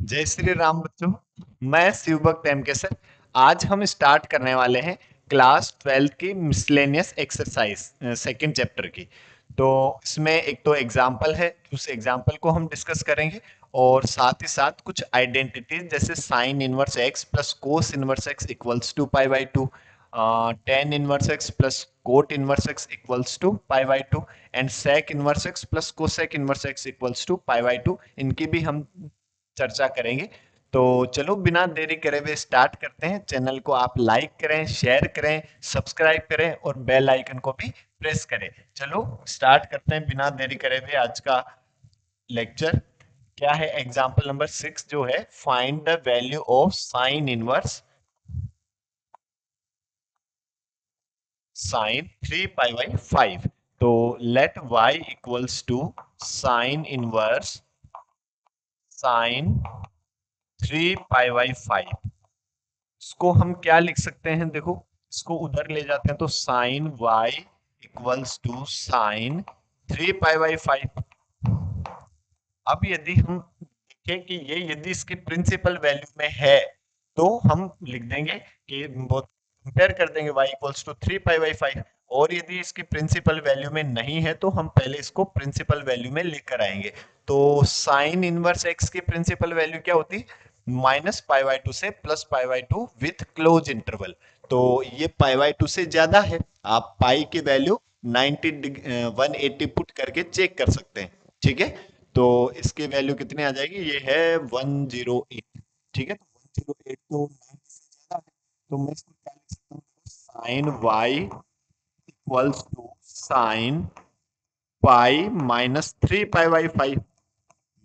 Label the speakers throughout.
Speaker 1: जय श्री राम बच्चों। मैं शिवभक्त एम के सर। आज हम स्टार्ट करने वाले हैं क्लास 12 की मिसलेनियस एक्सरसाइज सेकंड चैप्टर की। तो इसमें एक तो एग्जाम्पल है, उस एग्जाम्पल को हम डिस्कस करेंगे और साथ ही साथ कुछ आइडेंटिटीज जैसे sine inverse x plus cos inverse x equals to pi by two, tan inverse x plus cot inverse x equals to pi by two and sec inverse x plus cosec inverse x equals to pi by two, इनकी भी हम चर्चा करेंगे। तो चलो बिना देरी करे हुए स्टार्ट करते हैं। चैनल को आप लाइक करें, शेयर करें, सब्सक्राइब करें और बेल आइकन को भी प्रेस करें। चलो स्टार्ट करते हैं बिना देरी करे हुए आज का लेक्चर। क्या है? एग्जाम्पल नंबर 6 जो है, find the value of sine inverse sine 3 pi by 5। तो let y equals to sine inverse sine 3 pi by 5। इसको हम क्या लिख सकते हैं? देखो, इसको उधर ले जाते हैं तो sine y equals to sine 3 pi by 5। अब यदि हम देखें कि ये यदि इसके प्रिंसिपल वैल्यू में है तो हम लिख देंगे कि बहुत कंपेयर कर देंगे y equals to 3 pi by 5। और यदि इसकी प्रिंसिपल वैल्यू में नहीं है तो हम पहले इसको प्रिंसिपल वैल्यू में लेकर आएंगे। तो साइन इनवर्स x की प्रिंसिपल वैल्यू क्या होती? माइनस पाई बाई टू से plus pi by to with close interval. तो ये पाई बाई टू से ज्यादा है। आप पाई की वैल्यू 180 पुट करके चेक कर सकते हैं। ठीक है, तो इसकी वैल्यू कितनी आ जाएगी? ये है 108। ठीक है, तो 108 तो 90 से ज्यादा है। तो मैं इसको क्या लिख सकता हूँ? Sine y equals to sine pi minus 3 pi by 5।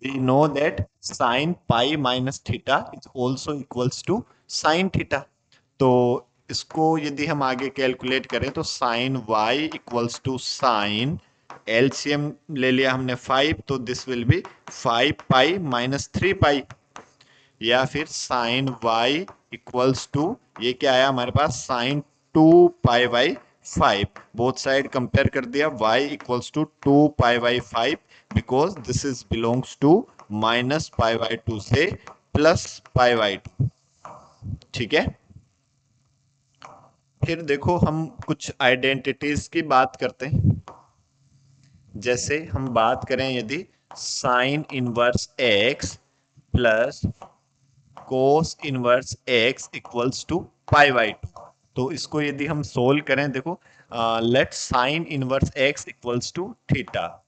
Speaker 1: we know that sin pi minus theta is also equals to sin theta। तो इसको यदि हम आगे कैलकुलेट करें तो sin y equals to sine, LCM ले लिया हमने 5, तो this will be 5 pi minus 3 pi. या फिर साइन y इक्वल्स टू, ये क्या आया हमारे पास? Sine 2 pi by 5। Both side compare कर दिया, y equals to 2 pi by 5 because this is belongs to minus pi by 2 से प्लस पाई बाई 2। ठीक है, फिर देखो हम कुछ आइडेंटिटीज की बात करते हैं। जैसे हम बात करें यदि sine inverse x plus cos inverse x equals to pi by two, तो इसको यदि हम सोल्व करें, देखो let sine inverse x equals to theta.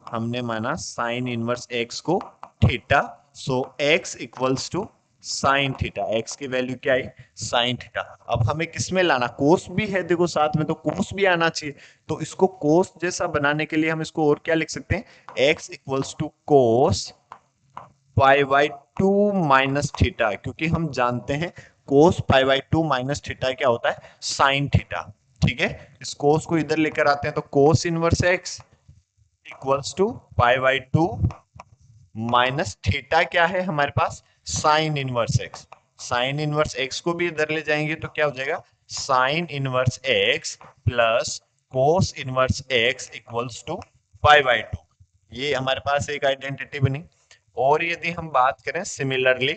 Speaker 1: हमने माना साइन इनवर्स x को theta, so x equals to sine theta. x की वैल्यू क्या आई? Sine theta. अब हमें किसमें लाना? कोस भी है, देखो साथ में, तो कोस भी आना चाहिए। तो इसको कोस जैसा बनाने के लिए हम इसको और क्या लिख सकते हैं? x equals to cos pi by 2 minus theta, क्योंकि हम जानते हैं cos pi by 2 minus theta क्या होता है? Sine theta. ठीक है, इस कोस को इधर लेकर आते हैं तो cos inverse x equals to pi by 2 minus theta क्या है हमारे पास? Sine inverse x. Sine inverse x को भी इधर ले जाएंगे तो क्या हो जाएगा? Sine inverse x plus cos inverse x equals to pi by 2। ये हमारे पास एक आइडेंटिटी बनी। और यदि हम बात करें similarly,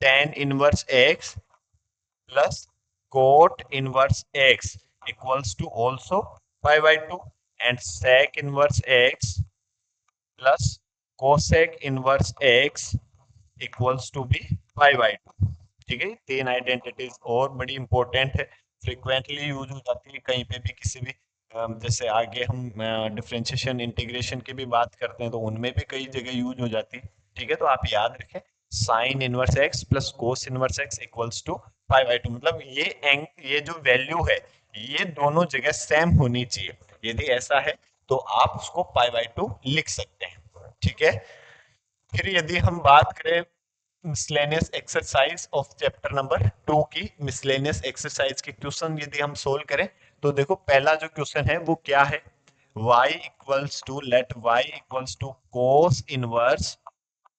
Speaker 1: tan inverse x plus cot inverse x equals to also pi by 2 and sec inverse x plus cosec inverse x equals to be pi by 2। ठीक है, तीन आइडेंटिटीज और बड़ी इंपॉर्टेंट है, फ्रिक्वेंटली यूज हो जाती है कहीं पे भी, किसी भी जैसे आगे हम डिफरेंशिएशन इंटीग्रेशन की भी बात करते हैं तो उनमें भी कई जगह यूज हो जाती है। ठीक है, तो आप याद रखें sine inverse x plus cos inverse x equals to pi by 2। मतलब ये जो वैल्यू है ये दोनों जगह सेम होनी चाहिए। यदि ऐसा है तो आप उसको पाई बाई 2 लिख सकते हैं। ठीक है, फिर यदि हम बात करें miscellaneous exercise of chapter number 2 की, मिसलेनियस एक्सरसाइज के क्वेश्चन यदि हम सोल्व करें तो देखो पहला जो क्वेश्चन है वो क्या है? y equals to, let y equals to cos inverse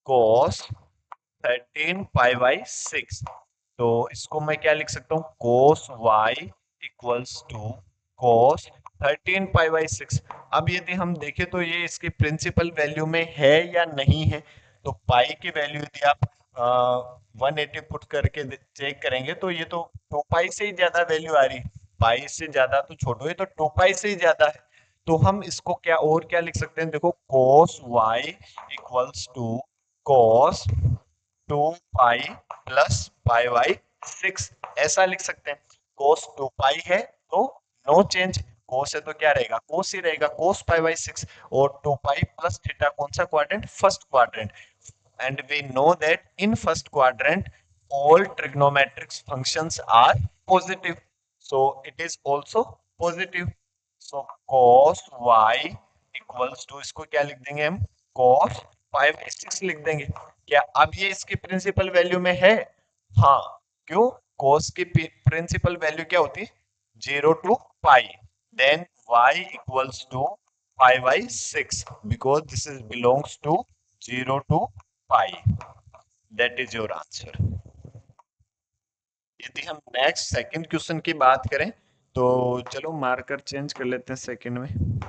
Speaker 1: cos 13 pi by 6। तो इसको मैं क्या लिख सकता हूँ? Cos y equals to cos 13 pi by 6। अब यदि हम देखें तो ये इसकी प्रिंसिपल वैल्यू में है या नहीं है? तो पाई की वैल्यू यदि आप 180 पुट करके चेक करेंगे तो ये तो 2 पाई से ही ज्यादा वैल्यू आ रही है। पाई से ज्यादा तो छोड़ो, ये तो 2 पाई से ही ज्यादा है। तो हम इसको क्या और क्या लिख सकते हैं, देखो cos y equals to cos 2 pi plus pi by 6, ऐसा लिख सकते हैं। cos 2 पाई है तो नो चेंज, cos है तो क्या रहेगा, cos ही रहेगा, cos पाई बाई 6। और 2 पाई प्लस थीटा कौन सा quadrant, first quadrant. And we know that in first quadrant all trigonometric functions are positive, so it is also positive. So cos y equals to, इसको क्या लिख देंगे हम, cos pi by 6 लिख देंगे। क्या अब ये इसकी प्रिंसिपल वैल्यू में है, हाँ, क्यों, cos की प्रिंसिपल वैल्यू क्या होती है, 0 to pi, then y equals to pi by 6 because this is belongs to 0 to pi. That is your answer. यदि हम नेक्स्ट सेकंड क्वेश्चन की बात करें तो चलो मार्कर चेंज कर लेते हैं सेकंड में।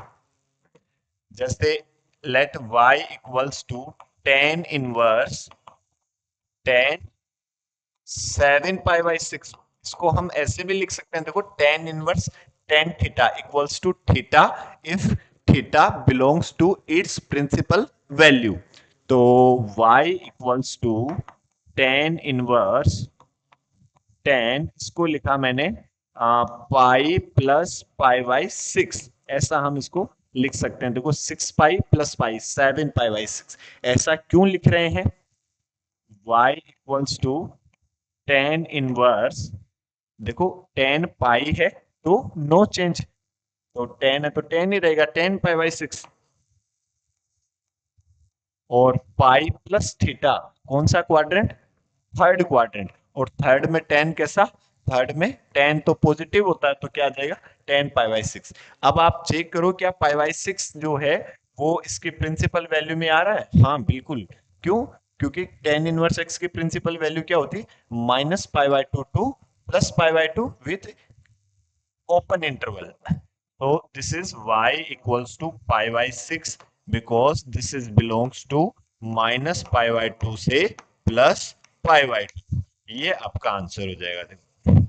Speaker 1: जैसे let y equals to tan inverse tan 7 pi by 6, इसको हम ऐसे भी लिख सकते हैं, देखो tan inverse tan theta equals to theta if theta belongs to its principal value. तो y equals to tan inverse tan, इसको लिखा मैंने पाई प्लस पाई बाई 6, ऐसा हम इसको लिख सकते हैं। देखो 6 पाई प्लस पाई 7 पाई बाई 6, ऐसा क्यों लिख रहे हैं, y equals to tan inverse, देखो tan पाई है तो नो चेंज, तो tan है तो tan ही रहेगा, tan पाई बाई 6। और पाई प्लस थीटा कौन सा क्वाड्रेंट, थर्ड क्वाड्रेंट, और थर्ड में tan कैसा, थर्ड में tan तो पॉजिटिव होता है, तो क्या आ जाएगा tan पाई बाई 6। अब आप चेक करो क्या पाई बाई 6 जो है वो इसकी प्रिंसिपल वैल्यू में आ रहा है, हाँ बिल्कुल, क्यों, क्योंकि tan इनवर्स x की प्रिंसिपल वैल्यू क्या होती है, minus pi by 2 two plus pi by 2 with open interval. So this is y equals to pi by 6 because this is belongs to minus pi by 2 से plus pi by 2। ये आपका answer हो जाएगा। देखो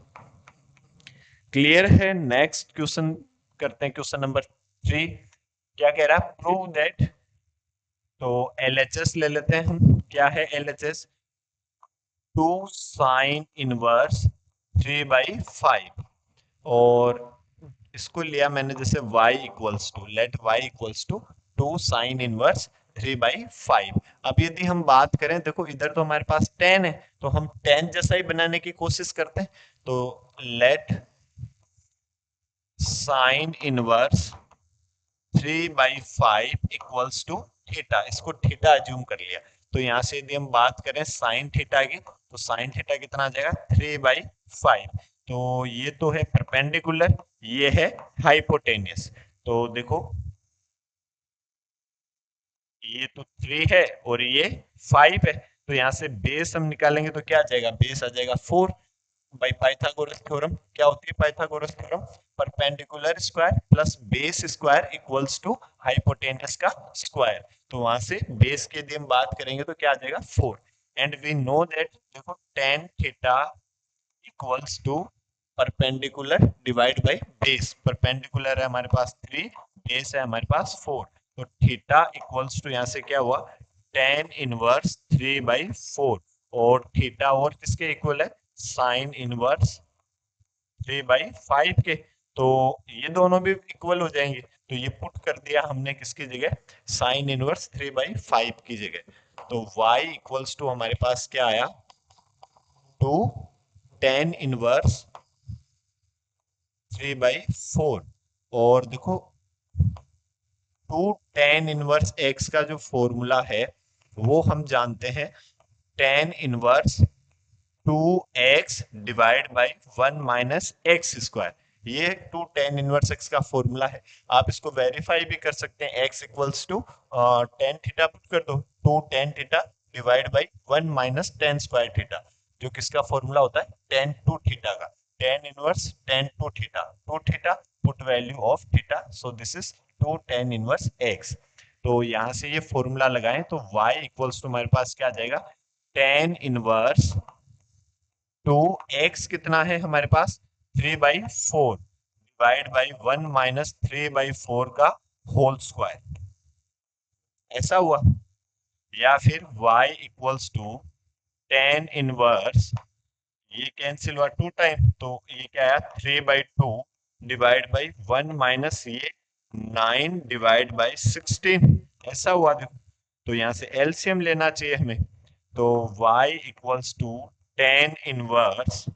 Speaker 1: clear है। Next question करते हैं, question number 3। क्या कह रहा है, प्रूव दैट, तो LHS ले लेते हैं हम, क्या है LHS, 2 साइन इनवर्स 3 बाई 5, और इसको लिया मैंने जैसे y equals to, let y equals to 2 sine inverse 3 by 5। अब यदि हम बात करें, देखो इधर तो हमारे पास tan है, तो हम tan जैसा ही बनाने की कोशिश करते हैं। तो let sine inverse 3 by 5 equals to theta, इसको थीटा अज्यूम कर लिया। तो यहां से यदि हम बात करें साइन थीटा की, तो साइन थीटा कितना आ जाएगा 3 बाई 5। तो ये तो है परपेंडिकुलर, ये है हाइपोटेनियस। तो देखो ये तो 3 है और ये 5 है, तो यहां से बेस हम निकालेंगे तो क्या आ जाएगा, बेस आ जाएगा 4 बाई पाइथागोरस थ्योरम। क्या होती है Pythagoras theorem, perpendicular square plus base square equals to hypotenuse का स्क्वायर। तो वहां से बेस की यदि हम बात करेंगे तो क्या आ जाएगा 4। एंड वी नो दैट, देखो tan theta equals to perpendicular divide by base, perpendicular है हमारे पास 3, बेस है हमारे पास 4, तो थीटा इक्वल्स टू यहाँ से क्या हुआ tan इनवर्स 3 बाई 4, और थीटा और किसके इक्वल है, साइन इनवर्स 3 बाई 5 के। तो ये दोनों भी इक्वल हो जाएंगे, तो ये पुट कर दिया हमने किसकी जगह, साइन इनवर्स 3 बाई 5 की जगह। तो y इक्वल्स टू हमारे पास क्या आया, 2 tan इनवर्स 3 बाई 4, और देखो 2 tan इनवर्स x का जो फॉर्मूला है वो हम जानते हैं, tan inverse 2x divide by 1 minus x square. ये 2 tan इनवर्स x का फॉर्मूला है। आप इसको वेरीफाई भी कर सकते हैं, x equals to tan theta put कर दो, 2 tan theta divide by 1 minus tan square theta, जो किसका फॉर्मूला होता है, tan 2 थीटा का, tan inverse tan 2 theta, 2 theta put value of theta, so this is 2 tan inverse x। तो यहां से ये फॉर्मूला लगाएं तो y इक्वल्स टू हमारे पास क्या आ जाएगा, टेन इनवर्स 2x कितना है हमारे पास 3/4 डिवाइड बाई 1 - 3/4 का होल स्क्वायर, ऐसा हुआ। या फिर y equals to tan inverse, ये कैंसिल हुआ 2 टाइम, तो ये क्या आया 3/2 डिवाइड बाई 1 - ये 9 डिवाइड बाई 16, ऐसा हुआ देखो। तो यहाँ से एलसीएम लेना चाहिए हमें, तो y equals to tan inverse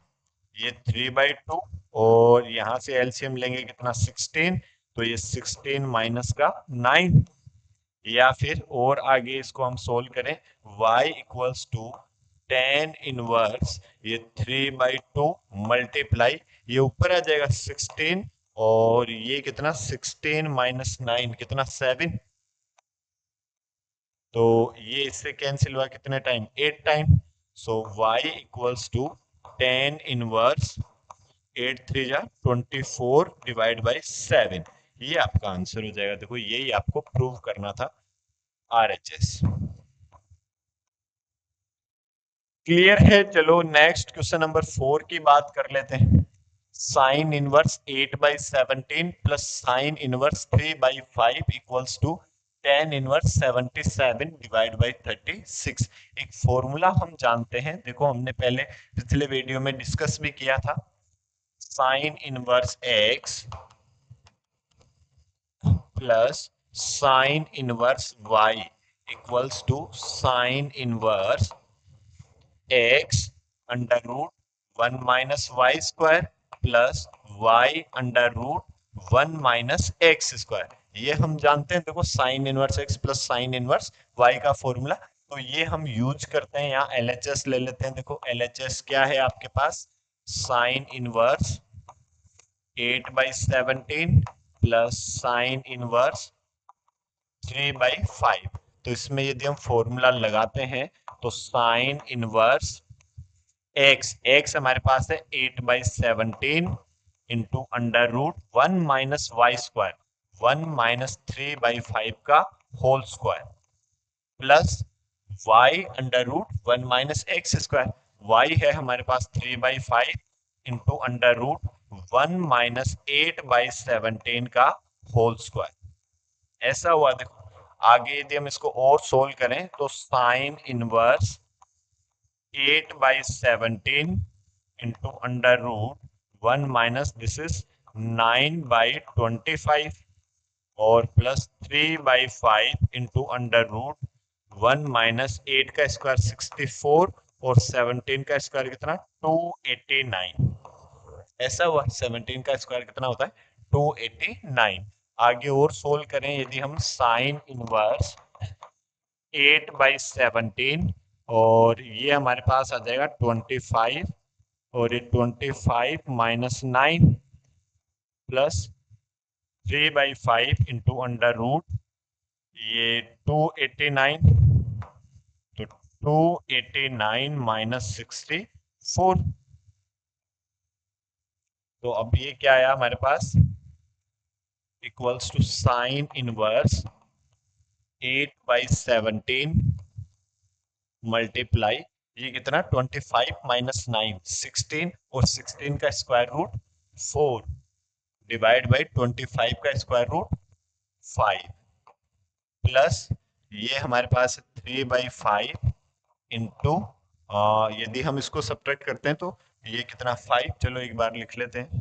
Speaker 1: ये 3/2 और यहाँ से एलसीएम लेंगे कितना 16, तो ये 16 माइनस का 9। या फिर और आगे इसको हम सोल्व करें, y equals to tan inverse ये 3/2 मल्टीप्लाई ये ऊपर आ जाएगा 16 और ये कितना 16 माइनस 9 कितना 7, तो ये इससे कैंसिल हुआ कितने time 8 time. So y equals to tan inverse 8 3 जा 24 डिवाइड बाई 7, ये आपका आंसर हो जाएगा। देखो यही आपको प्रूव करना था आरएचएस। क्लियर है। चलो नेक्स्ट क्वेश्चन नंबर 4 की बात कर लेते हैं। Sine inverse 8/17 plus sine inverse 3/5 equals to tan inverse 77 divide by 36। एक फॉर्मूला हम जानते हैं, देखो हमने पहले पिछले वीडियो में डिस्कस भी किया था। Sine inverse x plus sine inverse y equals to sine inverse x under root 1 - y² plus y under root 1 - x²। ये हम जानते हैं, देखो sine inverse x plus sine inverse y का फॉर्मूला, तो ये हम यूज करते हैं। यहाँ LHS ले लेते हैं। देखो LHS क्या है आपके पास, sine inverse 8/17 plus sine inverse 3/5। तो इसमें यदि हम फॉर्मूला लगाते हैं तो साइन इनवर्स एक्स हमारे पास है 8/17 इंटू अंडर रूट 1 - y², 1 - 3/5 का whole square plus y under root 1 - x²। y है हमारे पास 3/5 इंटू अंडर रूट 1 - 8/17 का होल स्क्वायर, ऐसा हुआ। देखो आगे यदि हम इसको और सोल्व करें तो sine inverse 8/17 into under root 1 - this is 9/25 और प्लस 3/5 इंटू अंडर रूट 1 - 8 का स्क्वायर 64 और 17 का स्क्वायर कितना 289, ऐसा हुआ। 17 का स्क्वायर कितना होता है 289। आगे और सोल्व करें यदि हम साइन इनवर्स 8/17 और ये हमारे पास आ जाएगा 25 और ये 25 minus 9 plus 3/5 into under root ये 289, तो 289 माइनस 64, तो अब ये क्या आया हमारे पास equals to sine inverse 8/17 multiply ये कितना 25 माइनस 9 16 और 16 का स्क्वायर रूट 4 डिवाइड बाई 25 का स्क्वायर रूट 5 प्लस ये हमारे पास 3/5 इंटू यदि हम इसको सब्ट्रैक्ट करते हैं तो ये कितना 5, चलो एक बार लिख लेते हैं,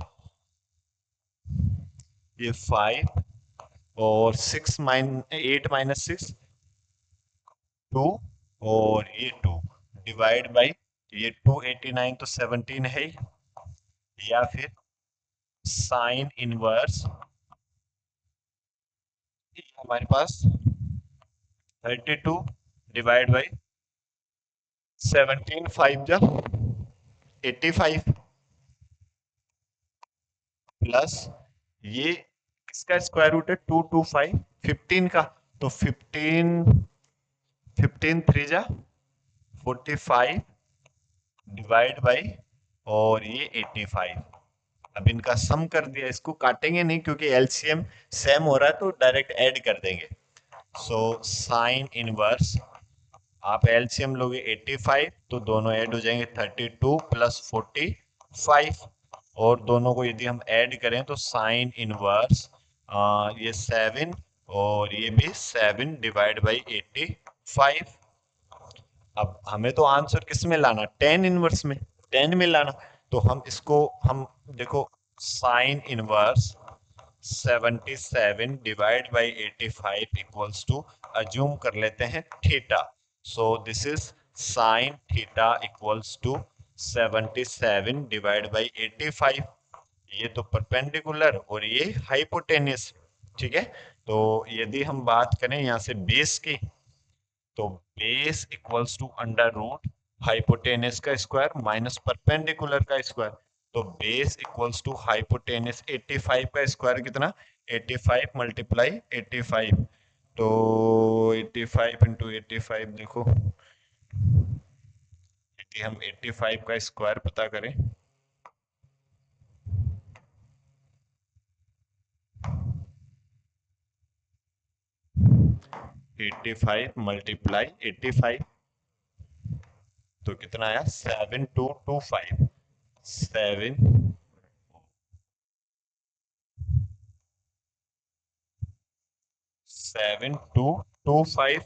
Speaker 1: ये 5 और 8 माइनस 6 2 और ये 2 डिवाइड बाई ये 289 तो 17 है ही, या फिर साइन इनवर्स हमारे पास 32 डिवाइड बाई 17 5 जा 85 प्लस ये इसका स्क्वायर रूट है 225 15 का, तो 15 3 जा 45 डिवाइड बाई और ये 85। अब इनका सम कर दिया, इसको काटेंगे नहीं क्योंकि एलसीएम सेम हो रहा है तो डायरेक्ट ऐड कर देंगे। सो साइन इनवर्स आप एलसीएम लोगे 85 तो दोनों ऐड हो जाएंगे 32 प्लस 45 और दोनों को यदि हम ऐड करें तो साइन इनवर्स ये 7 और ये भी 7 डिवाइड बाई 85। अब हमें तो आंसर किस में लाना, टेन इनवर्स में, टेन में लाना। तो हम इसको हम देखो sine inverse 77 divide by 85 equals to assume कर लेते हैं theta. So this is sine theta equals to 77 divide by 85। ये तो परपेंडिकुलर और ये हाइपोटेन्यूस। ठीक है, तो यदि हम बात करें यहाँ से बेस की, तो base equals to under root hypotenuse का स्क्वायर माइनस परपेंडिकुलर का स्क्वायर। तो बेस इक्वल्स टू हाइपोटेनस 85 का स्क्वायर कितना, 85 मल्टीप्लाई 85। तो 85 इंटू 85 देखो, यदि हम 85 का स्क्वायर पता करें, 85 मल्टीप्लाई 85 तो कितना आया 7225। 7225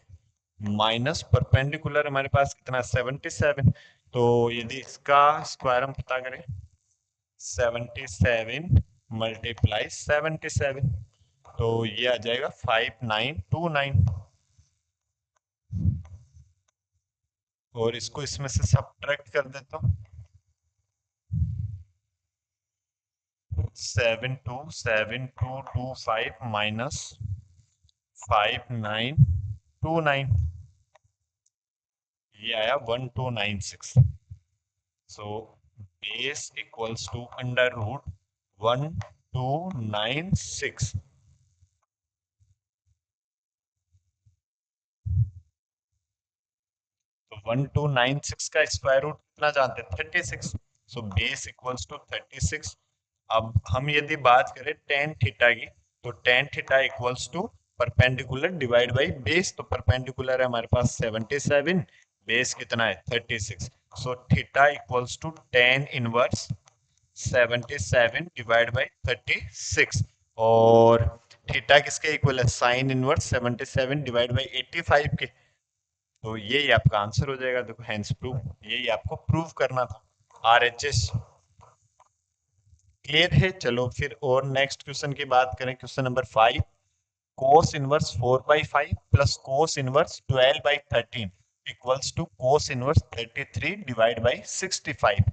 Speaker 1: माइनस परपेंडिकुलर हमारे पास कितना 77। तो यदि इसका स्क्वायर हम पता करें 77 मल्टीप्लाई 77 तो ये आ जाएगा 5929। और इसको इसमें से सब्ट्रैक्ट कर देता हूँ, 727225 माइनस 5929, ये आया 1296। So base equals to under root 1296। तो 1296 का स्क्वायर रूट कितना जानते हैं, 36। So base equals to 36। अब हम यदि बात करें टेन थीटा की, तो tan theta equals to perpendicular divide by base. तो परपेंडिकुलर है हमारे पास 77, बेस कितना है 36। So theta equals to tan inverse 77 divide by 36। और थीटा किसके इक्वल है, साइन इनवर्स 77 डिवाइड बाई 85 के। तो यही आपका आंसर हो जाएगा। देखो हैंस प्रूफ, यही आपको प्रूव करना था, आरएचएस। क्लियर है। चलो फिर और नेक्स्ट क्वेश्चन की बात करें, question number 5। Cos inverse 4/5 plus cos inverse 12/13 equals to cos inverse 33 divide by 65।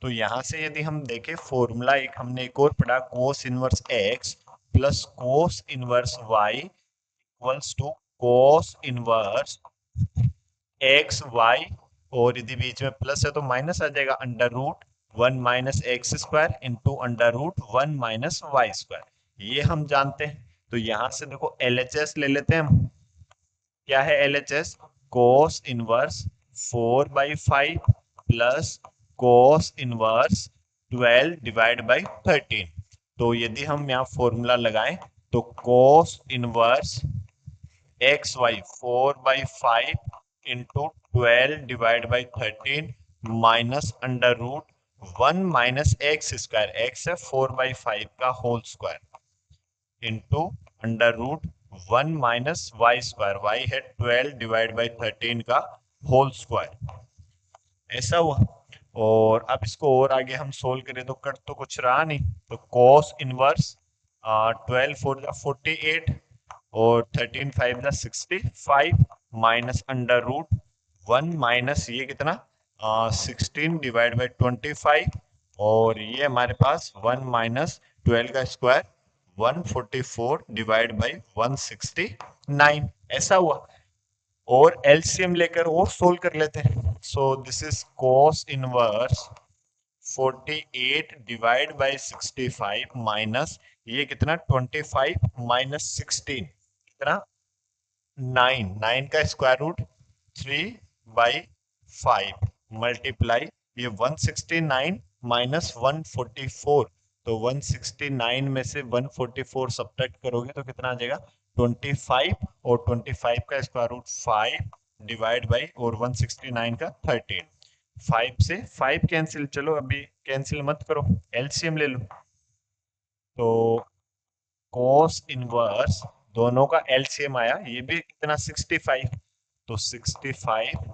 Speaker 1: तो यहां से यदि हम देखें फॉर्मूला एक हमने एक और पढ़ा, cos inverse x plus cos inverse y equals to cos inverse x y, और यदि बीच में प्लस है तो माइनस आ जाएगा, under root 1 - x² into under root 1 - y²। ये हम जानते हैं। तो यहां से देखो LHS ले लेते हैं हम। क्या है LHS, cos inverse 4/5 plus cos inverse 12 divide by 13। तो यदि हम यहाँ फॉर्मूला लगाएं तो cos inverse x y 4/5 into 12 divide by 13 minus under root 1 - x², x है 4/5 का whole square into under root 1 - y², y है 12 डिवाइड बाई 13 का होल स्क्वायर। ऐसा हुआ। और अब इसको और आगे हम सोल्व करें तो कट तो कुछ रहा नहीं। तो कॉस इनवर्स 12 4 48 और 13 5 65 माइनस अंडर रूट 1 माइनस ये कितना 16 डिवाइड बाई 25। और ये हमारे पास 1 - 12 का स्क्वायर 144 डिवाइड बाई 169। ऐसा हुआ। और एलसीएम लेकर और सोल्व कर लेते हैं। सो this is cos inverse 48 divide by 65 minus ये कितना 25 माइनस 16 कितना 9, 9 का स्क्वायर रूट 3/5 मल्टीप्लाई ये 169 माइनस 144। तो 169 में से 144 सब्ट्रैक्ट करोगे तो कितना आ जाएगा 25, और 25 का स्क्वायर रूट 5 डिवाइड बाई और 169 का 13। 5 से 5 कैंसिल, चलो अभी कैंसिल मत करो, एलसीएम ले लो। तो कोस इनवर्स दोनों का एलसीएम आया, ये भी कितना 65। तो 65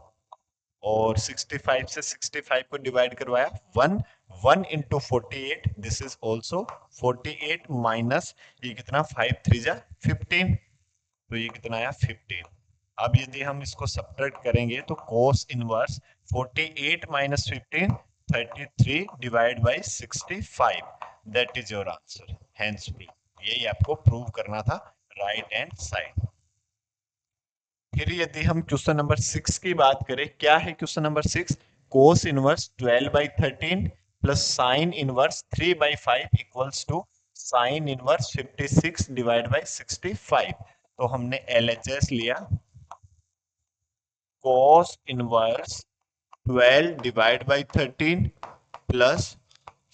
Speaker 1: और 65 से 65 को डिवाइड करवाया 1, 1 into 48, this is also 48 minus ये कितना 5 3 जा 15, तो ये कितना आया 15। अब यदि हम इसको सब्ट्रैक्ट करेंगे तो cos inverse 48 minus 15 33 divide by 65, that is your answer, hence b. यही आपको प्रूव करना था राइट हैंड साइड। फिर यदि हम क्वेश्चन नंबर 6 की बात करें, क्या है question number 6? Cos inverse 12/13 plus sine inverse 3/5 equals to sine inverse 56 divide by 65। तो हमने एलएचएस लिया, cos inverse 12 divide by 13 plus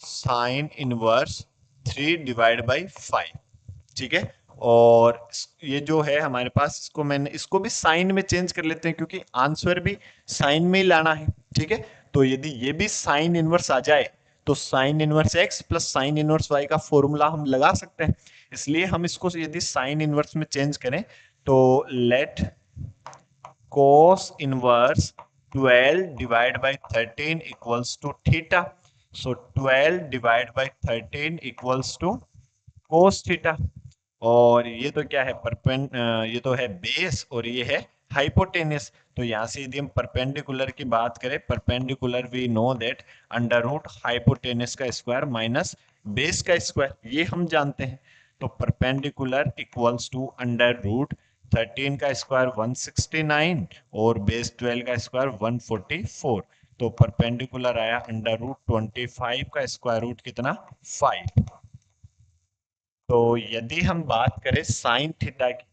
Speaker 1: sine inverse 3 divide by 5, ठीक है। और ये जो है हमारे पास, इसको मैंने इसको भी साइन में चेंज कर लेते हैं क्योंकि आंसर भी साइन में ही लाना है, ठीक है। तो यदि ये भी साइन इनवर्स आ जाए तो sine inverse x plus sine inverse y का फॉर्मूला हम लगा सकते हैं। इसलिए हम इसको यदि साइन इनवर्स में चेंज करें तो late cos inverse 12 divided by 13 equals to theta. So 12 divided by 13 equals to cos theta। और ये तो क्या है, ये तो है बेस और ये है हाइपोटेनस। तो यहाँ से यदि हम परपेंडिकुलर की बात करें, perpendicular we know that under root hypotenuse का स्क्वायर माइनस बेस का स्क्वायर, ये हम जानते हैं। तो perpendicular equals to under root 13 का स्क्वायर 169 और बेस 12 का स्क्वायर 144। तो परपेंडिकुलर आया अंडर रूट 25 का स्क्वायर रूट कितना 5। तो यदि हम बात करें साइन थीटा की,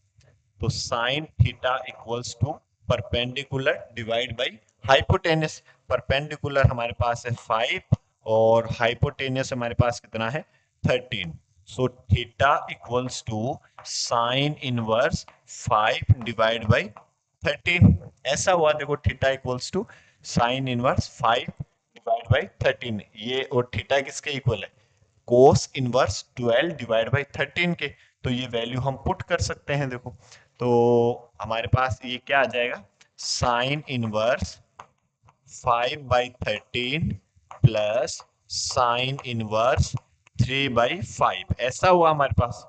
Speaker 1: तो sine theta equals to perpendicular divide by hypotenuse. Perpendicular हमारे पास है 5 और हाइपोटेनस हमारे पास कितना है 13। So theta equals to sine inverse 5 divide by 13। ऐसा हुआ, देखो theta equals to sine inverse 5 divide by 13, ये और थीटा किसके इक्वल है, कोस इनवर्स 12 डिवाइड बाई 13 के। तो ये वैल्यू हम पुट कर सकते हैं, देखो। तो हमारे पास ये क्या आ जाएगा, sine inverse 5/13 plus sine inverse 3/5, ऐसा हुआ हमारे पास,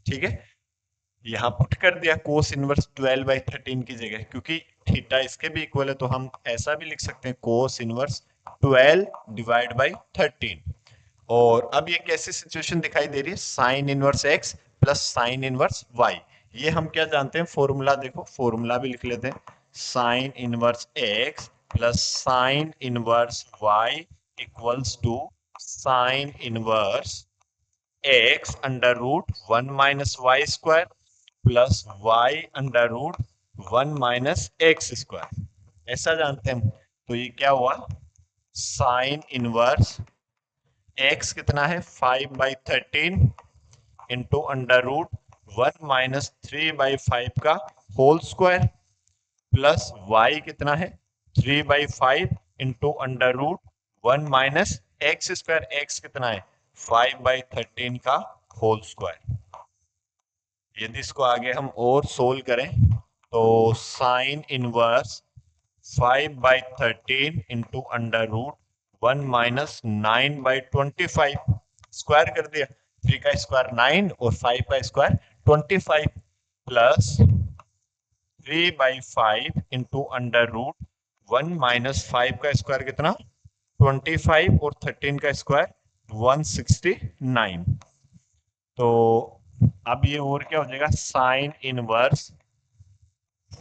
Speaker 1: ठीक है। यहाँ पुट कर दिया कोस इनवर्स 12/13 की जगह, क्योंकि थीटा इसके भी इक्वल है, तो हम ऐसा भी लिख सकते हैं कोस इनवर्स 12 डिवाइड बाई 13। और अब ये कैसी सिचुएशन दिखाई दे रही है, sine inverse x plus sine inverse y. ये हम क्या जानते हैं, फॉर्मूला देखो, फॉर्मूला भी लिख लेते हैं, sine inverse x plus sine inverse y equals to sine inverse x under root 1 minus y square plus y under root 1 minus x square, ऐसा जानते हैं हम। तो ये क्या हुआ, साइन इनवर्स x कितना है 5/13 इंटू अंडर रूट 1 माइनस 3/5 का होल स्क्वायर प्लस y कितना है 3/5 into under root 1 minus x square, x कितना है 5/13 का होल स्क्वायर। यदि इसको आगे हम और सोल्व करें तो sine inverse 5/13 into under root 1 minus 9/25, square कर दिया, 3 का स्क्वायर 9 और 5 का square 25 plus 3/5 into under root 1 minus 5 का स्क्वायर कितना 25 और 13 का स्क्वायर 169। तो अब ये और क्या हो जाएगा, साइन इनवर्स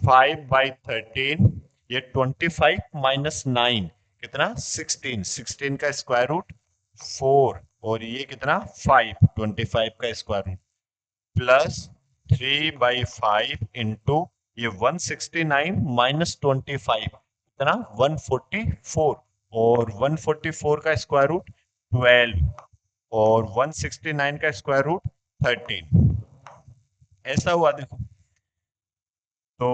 Speaker 1: 5/13, ये 25 माइनस 9 कितना 16, 16 का स्क्वायर रूट 4 और ये कितना 5, 25 का स्क्वायर रूट प्लस 3/5 इंटू ये 169 माइनस 25 कितना 144 और 144 का स्क्वायर रूट 12 और 169 का स्क्वायर रूट 13, ऐसा हुआ देखो। तो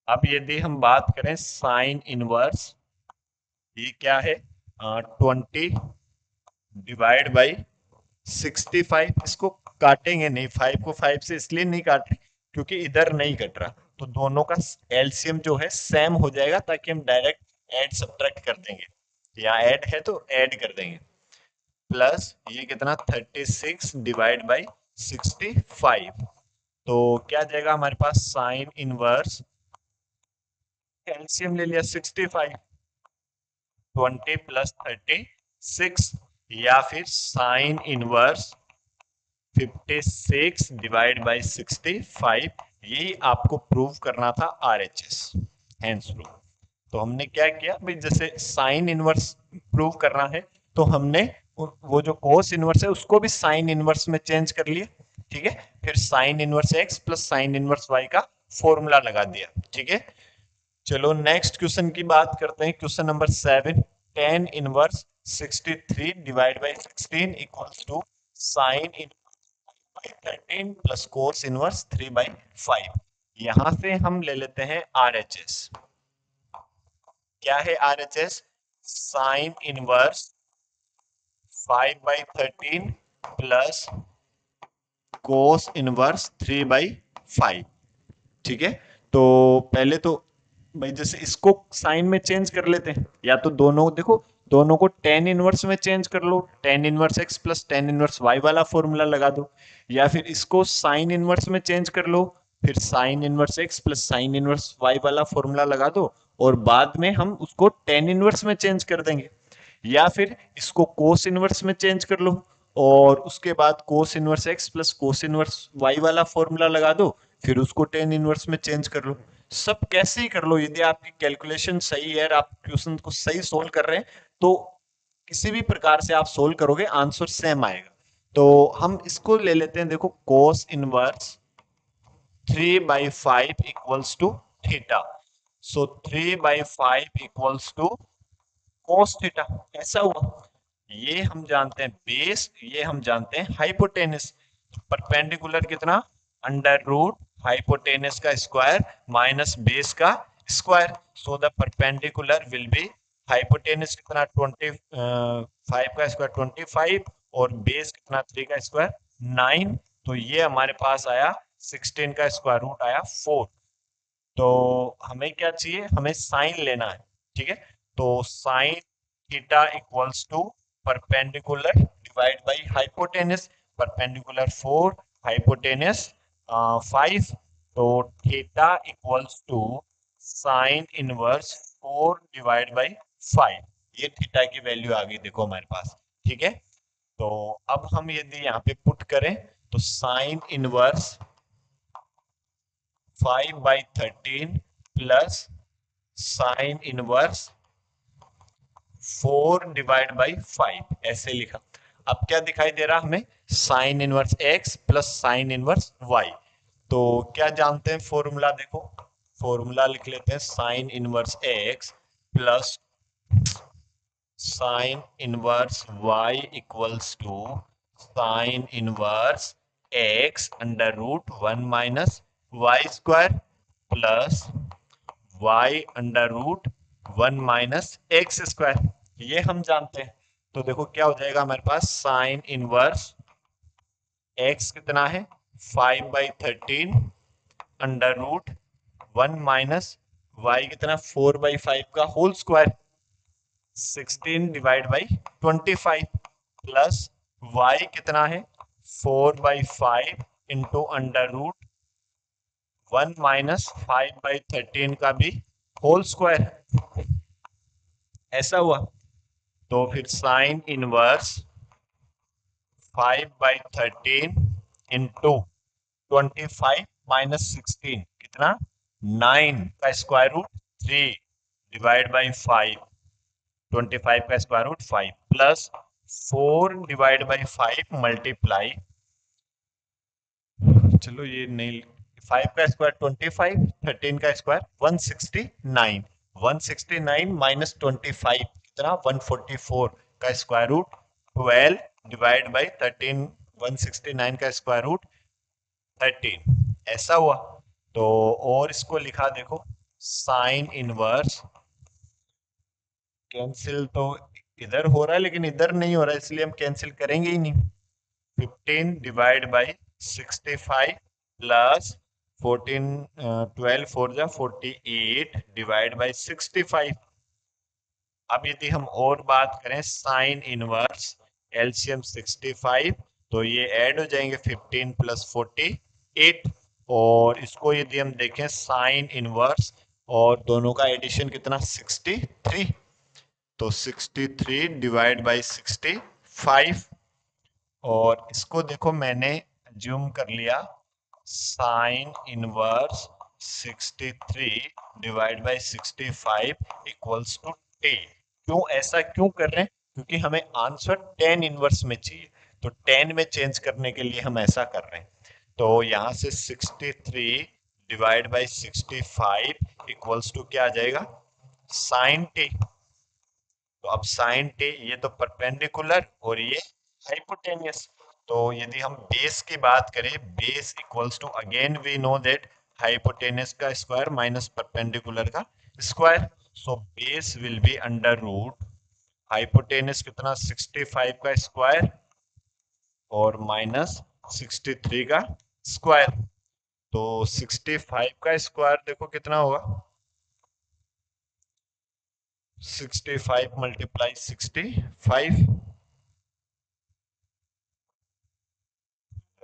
Speaker 1: अब यदि हम बात करें साइन इनवर्स, ये क्या है, 20 डिवाइड बाई 65। इसको काटेंगे नहीं, 5 को 5 से इसलिए नहीं काट रहे क्योंकि इधर नहीं कट रहा, तो दोनों का एलसीएम जो है सेम हो जाएगा, ताकि हम डायरेक्ट ऐड सब्ट्रैक्ट कर देंगे। यहाँ ऐड है तो ऐड कर देंगे। प्लस ये कितना, 36 डिवाइड बाई 65। तो क्या जाएगा हमारे पास, साइन इनवर्स, एलसीएम ले लिया 65, 20 प्लस 36, या फिर साइन इनवर्स 56 डिवाइड बाई 65। यही आपको प्रूव करना था आरएचएस, हैंस प्रूफ। तो हमने क्या किया भाई, जैसे साइन इनवर्स प्रूव करना है तो हमने वो जो कोस इनवर्स है उसको भी साइन इनवर्स में चेंज कर लिया, ठीक है। फिर sine inverse x plus sine inverse y का फॉर्मूला लगा दिया, ठीक है। चलो नेक्स्ट क्वेश्चन की बात करते हैं, question number 7। Tan inverse 63 divide by 16 equals to sine 13 plus cos inverse 3/5। यहां से हम ले लेते हैं आरएचएस। क्या है RHS, sign inverse 5/13 plus cos inverse 3/5, ठीक है। तो पहले तो भाई जैसे इसको साइन में चेंज कर लेते हैं, या तो दोनों देखो, दोनों को टेन इनवर्स में चेंज कर लो, tan inverse x plus tan inverse y वाला फॉर्मूला लगा दो, या फिर इसको साइन इनवर्स में चेंज कर लो, फिर sine inverse x plus sine inverse y वाला फॉर्मूला लगा दो, और बाद में हम उसको टेन इनवर्स में चेंज कर देंगे, या फिर इसको कोस इनवर्स में चेंज कर लो, और उसके बाद cos inverse x plus cos inverse y वाला फॉर्मूला लगा दो, फिर उसको टेन इनवर्स में चेंज कर लो। सब कैसे ही कर लो, यदि आपकी कैलकुलेशन सही है, आप क्वेश्चन को सही सोल्व कर रहे हैं, तो किसी भी प्रकार से आप सोल्व करोगे आंसर सेम आएगा। तो हम इसको ले लेते हैं, देखो cos inverse 3/5 equals to theta. So 3/5 equals to cos theta. ऐसा हुआ, ये हम जानते हैं बेस, ये हम जानते हैं हाइपोटेनस। परपेंडिकुलर कितना, अंडर रूट हाइपोटेनस का स्क्वायर माइनस बेस का square. So the perpendicular will be, hypotenuse कितना 25 का स्क्वायर 25, और बेस कितना 3 का स्क्वायर 9। तो ये हमारे पास आया 16 का स्क्वायर रूट आया 4। तो हमें क्या चाहिए, हमें साइन लेना है, ठीक है। तो sine theta equals to perpendicular divide by hypotenuse, perpendicular 4, hypotenuse 5। तो theta equals to sine inverse 4 divide by 5। ये थीटा की वैल्यू आ गई देखो हमारे पास, ठीक है। तो अब हम यदि यहाँ पे पुट करें, तो sine inverse 5/13 plus sine inverse 4 divide by 5, ऐसे लिखा। अब क्या दिखाई दे रहा हमें, sine inverse x plus sine inverse y. तो क्या जानते हैं फॉर्मूला, देखो फॉर्मूला लिख लेते हैं, sine inverse x plus sine inverse y equals to sine inverse x under root 1 minus y square plus y under root 1 minus x square. ये हम जानते हैं। तो देखो क्या हो जाएगा हमारे पास, साइन इनवर्स एक्स कितना है 5/13 अंडर रूट 1 माइनस वाई कितना 4/5 का whole square 16 divide by 25, plus y कितना है 4/5 इंटू अंडर रूट 1 माइनस 5/13 का भी होल स्क्वायर। ऐसा हुआ, तो फिर साइन इनवर्स 5/13 इंटू 25 माइनस 16 कितना 9 का स्क्वायर रूट 3 डिवाइड बाई 5, 25 का square root 5 plus 4 divide by 5 multiply, चलो ये नहीं, 5 का स्क्वायर 25, 13 का स्क्वायर 169, 169 माइनस 25 कितना 144 का स्क्वायर रूट 12 डिवाइड बाई 13, 169 का स्क्वायर रूट 13। ऐसा हुआ, तो और इसको लिखा देखो, 5 का स्क्वायर 25, 13 का स्क्वायर 169 माइनस 25 कितना 144 का स्क्वायर रूट 12 डिवाइड बाई 13, 169 का स्क्वायर रूट 13। ऐसा हुआ, तो और इसको लिखा देखो, 5 का स्क्वायर 25, 13 का स्क्वायर 169 माइनस 25 कितना 144 का स्क्वायर रूट 13। ऐसा हुआ, तो और इसको लिखा देखो, साइन इनवर्स, कैंसिल तो इधर हो रहा है लेकिन इधर नहीं हो रहा है, इसलिए हम कैंसिल करेंगे ही नहीं। 15 डिवाइड बाई 65 प्लस 14, 12 4 जा 48 डिवाइड बाई 65। अब यदि हम और बात करें साइन इनवर्स एलसीएम 65, तो ये ऐड हो जाएंगे 15 प्लस 48। और इसको यदि हम देखें साइन इनवर्स और दोनों का एडिशन कितना 63, तो 63 डिवाइड बाई 65। और इसको देखो मैंने ज्यूम कर लिया sine inverse 63 divide by 65 equals to 10। क्यों ऐसा क्यों कर रहे हैं? क्योंकि हमें आंसर 10 इनवर्स में चाहिए, तो 10 में चेंज करने के लिए हम ऐसा कर रहे हैं। तो यहां से 63 डिवाइड बाई 65 इक्वल्स टू क्या आ जाएगा, साइन टी। तो अब साइन टी, ये तो परपेंडिकुलर और ये हाइपोटेनियस। तो यदि हम बेस की बात करें, base equals to again we know that hypotenuse का स्क्वायर माइनस परपेंडिकुलर का square. So base will be under root hypotenuse कितना 65 का स्क्वायर और माइनस 63 का स्क्वायर। तो 65 का स्क्वायर देखो कितना होगा, 65 मल्टीप्लाई 65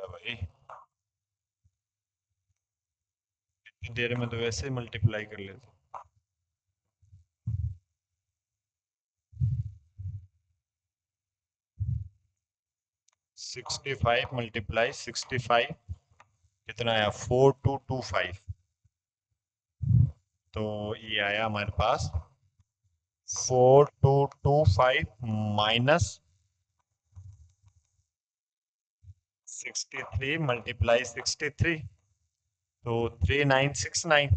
Speaker 1: भाई, इतनी देर में तो वैसे ही मल्टीप्लाई कर लेते। 65 मल्टीप्लाई 65 कितना आया 4225। तो ये आया हमारे पास 4225 माइनस 63 मल्टीप्लाई 63, तो 3969।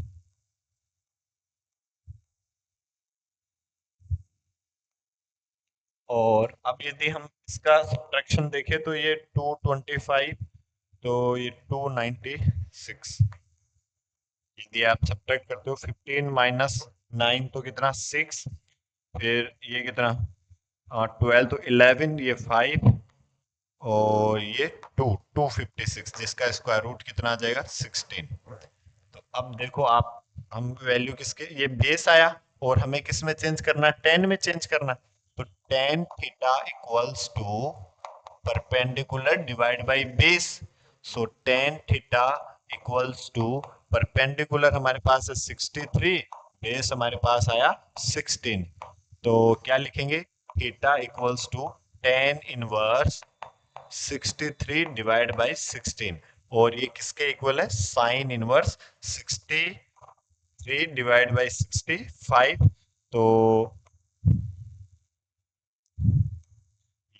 Speaker 1: और अब यदि हम इसका सब्ट्रैक्शन देखें तो ये 225, तो ये 296। यदि आप सब्ट्रैक्ट करते हो 15 माइनस 9 तो कितना 6, फिर ये कितना 12 तो 11, ये 5 और ये 256 जिसका स्क्वायर रूट कितना आ जाएगा 16। तो अब देखो आप, हम वैल्यू किसके, ये बेस आया और हमें किस में चेंज करना, 10 में चेंज करना। तो tan theta equals to perpendicular divide by base. So tan theta equals to perpendicular हमारे पास है 63, बेस हमारे पास आया 16। तो क्या लिखेंगे, theta equals to tan inverse 63 divide by 16। और ये किसके इक्वल है, साइन इनवर्स 63 डिवाइड बाय 65। तो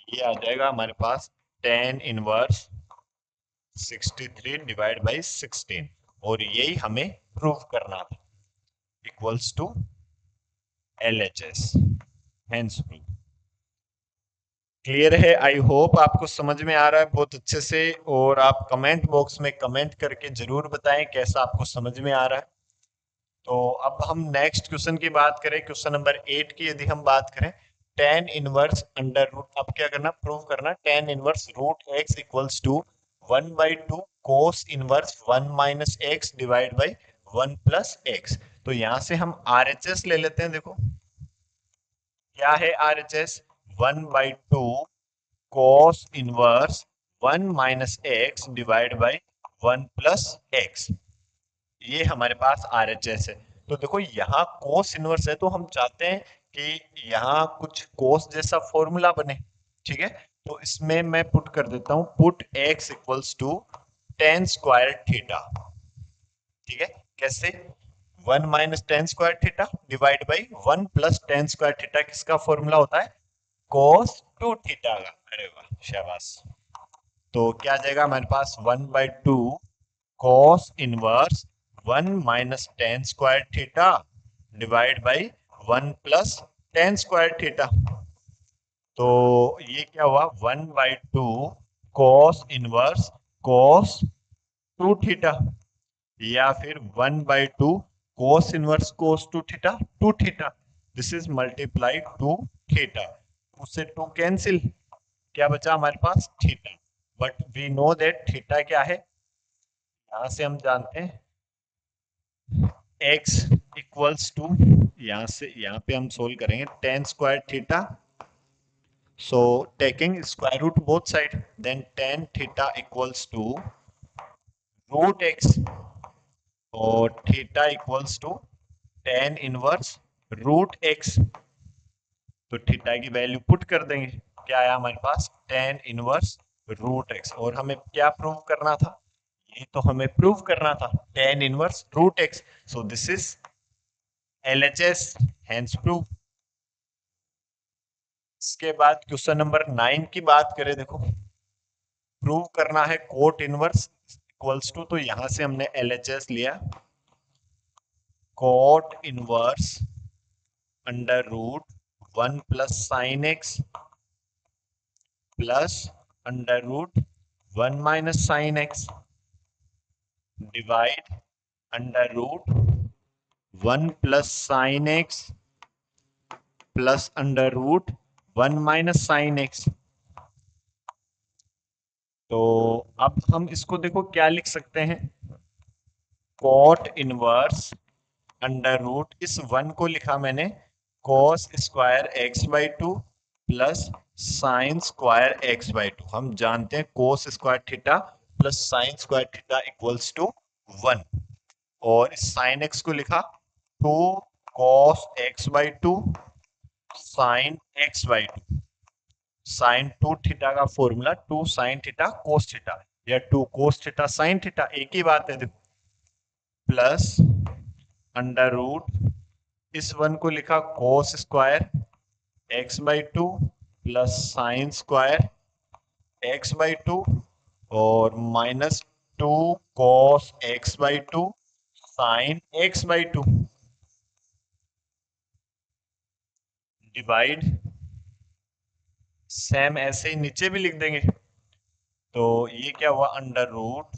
Speaker 1: ये आ जाएगा हमारे पास टेन इनवर्स 63 डिवाइड बाई 16। और यही हमें प्रूव करना था, equals to LHS, hence prove. Clear है? आई होप आपको समझ में आ रहा है बहुत अच्छे से। और आप कमेंट बॉक्स में कमेंट करके जरूर बताएं कैसा आपको समझ में आ रहा है। तो अब हम नेक्स्ट क्वेश्चन की बात करें, क्वेश्चन नंबर 8 की यदि हम बात करें, टेन इनवर्स अंडर रूट, अब क्या करना, प्रूव करना tan inverse root x equals to 1/2 cos inverse 1 minus x divide by 1 plus x. तो यहां से हम RHS ले लेते हैं। देखो क्या है RHS, 1/2 cos inverse 1 minus x divide by 1 plus x. ये हमारे पास RHS है। तो देखो यहाँ कोस इनवर्स है, तो हम चाहते हैं कि यहाँ कुछ कोस जैसा फॉर्मूला बने। ठीक है, तो इसमें मैं पुट कर देता हूं, put x equals to tan square theta. ठीक है, कैसे, 1 minus tan square theta divide by 1 plus tan square theta, किसका फॉर्मूला होता है, कोस 2 थीटा का। अरे वाह, शाबाश। तो क्या आ जाएगा हमारे पास 1/2 cos inverse 1 minus tan square theta divide by 1 plus tan square theta. तो ये क्या हुआ, 1/2 कॉस इनवर्स कॉस 2 थीटा, या फिर 1/2 cos inverse cos two theta, this is multiply two theta, उससे टू कैंसिल, क्या बचा हमारे पास theta, but we know that theta क्या है, यहां से हम जानते हैं x इक्वल्स टू, यहां से यहां पे हम सोल्व करेंगे ten square theta, so taking square root both side, then tan theta equals to root x, और theta equals to tan inverse root x, तो थीटा की वैल्यू पुट कर देंगे, क्या आया हमारे पास tan इनवर्स रूट x, और हमें क्या प्रूव करना था, ये तो हमें प्रूव करना था tan inverse root x, so this is LHS, hence prove. इसके बाद क्वेश्चन नंबर 9 की बात करें, देखो प्रूव करना है कोट इनवर्स इक्वल्स टू, तो यहां से हमने LHS लिया cot inverse under root 1 plus sine x plus under root 1 minus sine x divide under root 1 plus sine x plus under root 1 minus sine x. तो अब हम इसको देखो क्या लिख सकते हैं, कॉट इनवर्स अंडर रूट, इस वन को लिखा मैंने cos square x by two plus sine square x by two, हम जानते हैं cos square theta plus sine square theta equals to 1, और इस साइन एक्स को लिखा two cos x by two sine x by two, sine two theta का formula two sine theta cos theta, या two cos theta sine theta, एक ही बात है देखो, प्लस अंडर रूट, इस वन को लिखा cos square x by two plus sine square x by two, और minus two cos x by two sine x by to divide, same ऐसे ही नीचे भी लिख देंगे, तो ये क्या हुआ under root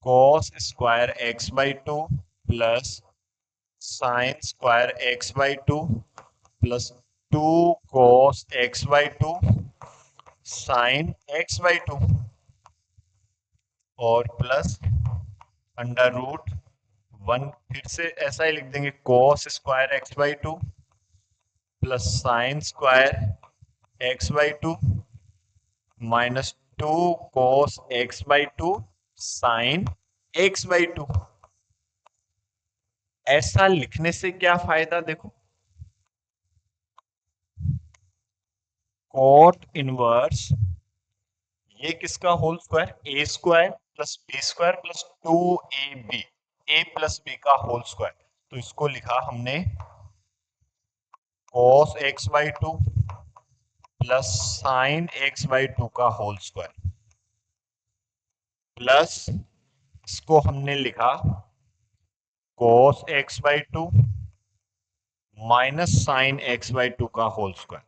Speaker 1: cos square x by two plus sine square x by two plus two cos x by two sine x by two, और प्लस अंडर रूट वन, फिर से ऐसा ही लिख देंगे cos square x by two plus sine square x by two minus two cos x by two sine x by two. ऐसा लिखने से क्या फायदा, देखो कॉट इनवर्स, ये किसका whole square, a square plus b square plus two a b, a plus b का whole square, तो इसको लिखा हमने cos x by two plus sine x by two का होल स्क्वायर, प्लस इसको हमने लिखा cos x by two minus sine x by two का whole square,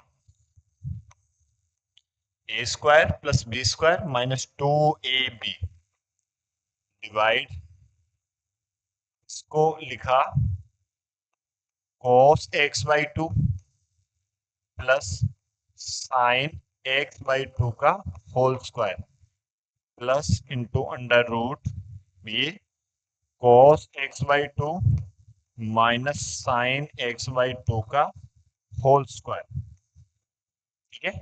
Speaker 1: a square plus b square minus two a b divide, इसको लिखा cos x by two plus sine x by two का whole square plus into under root ये cos x by two minus sine x by two का whole square, ठीक है।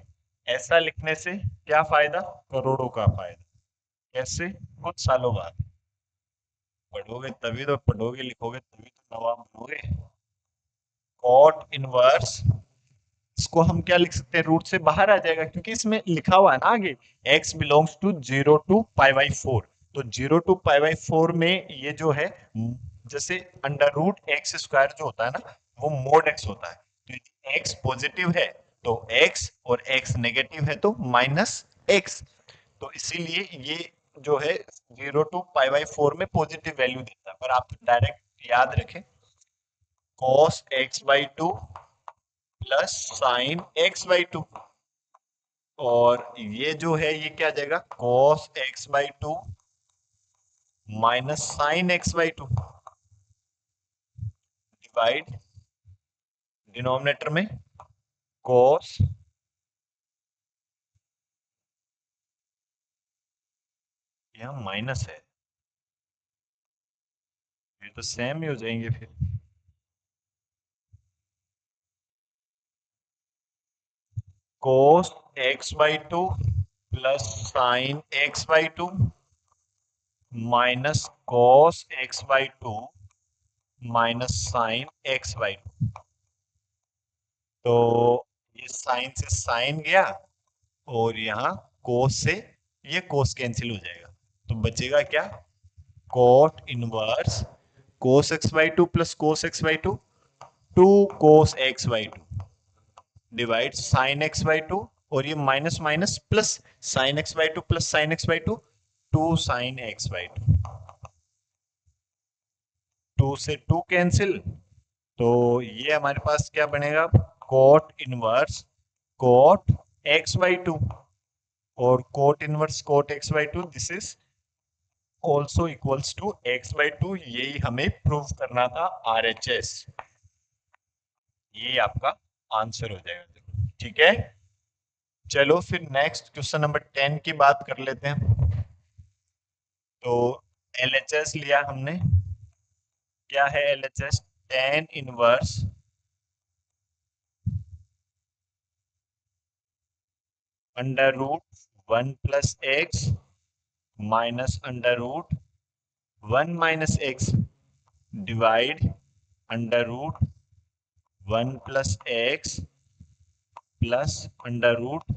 Speaker 1: ऐसा लिखने से क्या फायदा, करोड़ों का फायदा, कैसे, कुछ सालों बाद पढ़ोगे तभी तो, पढ़ोगे लिखोगे तभी तो नवाब बनोगे। कॉट इनवर्स, इसको हम क्या लिख सकते हैं, रूट से बाहर आ जाएगा क्योंकि इसमें लिखा हुआ है ना आगे x belongs to 0 to pi by 4, तो 0 टू पाई बाई 4 में ये जो है, जैसे अंडर रूट एक्स स्क्वायर जो होता है ना वो मोड x होता है, तो यदि x पॉजिटिव है तो x, और x नेगेटिव है तो माइनस x, तो इसीलिए ये जो है 0 टू पाई बाई 4 में पॉजिटिव वैल्यू देता है, पर आप डायरेक्ट याद रखें cos x by two plus sine x by two, और ये जो है ये क्या आ जाएगा cos x by two minus sine x by to, divide denominator में cos, यहाँ माइनस है, ये तो सेम ही हो जाएंगे फिर। cos x/2 plus sin x/2 minus cos x/2 minus sin x/2। तो ये साइन से साइन गया और यहाँ cos से ये cos कैंसिल हो जाएगा, तो बचेगा क्या, cot inverse cos x/2 plus cos x/2 2 cos x/2 divide sin x/2, और ये minus minus plus sin x/2 plus sin x/2 2 sin x/2, 2 से 2 कैंसिल, तो ये हमारे पास क्या बनेगा, cot इनवर्स cot x/2, और cot inverse cot x/2 this is also equals to x/2, यही हमें प्रूव करना था RHS, ये आपका आंसर हो जाएगा। ठीक है, चलो फिर नेक्स्ट क्वेश्चन नंबर 10 की बात कर लेते हैं। तो LHS लिया हमने, क्या है LHS, tan inverse under root 1 plus x minus under root 1 minus x divide under root 1 plus x plus under root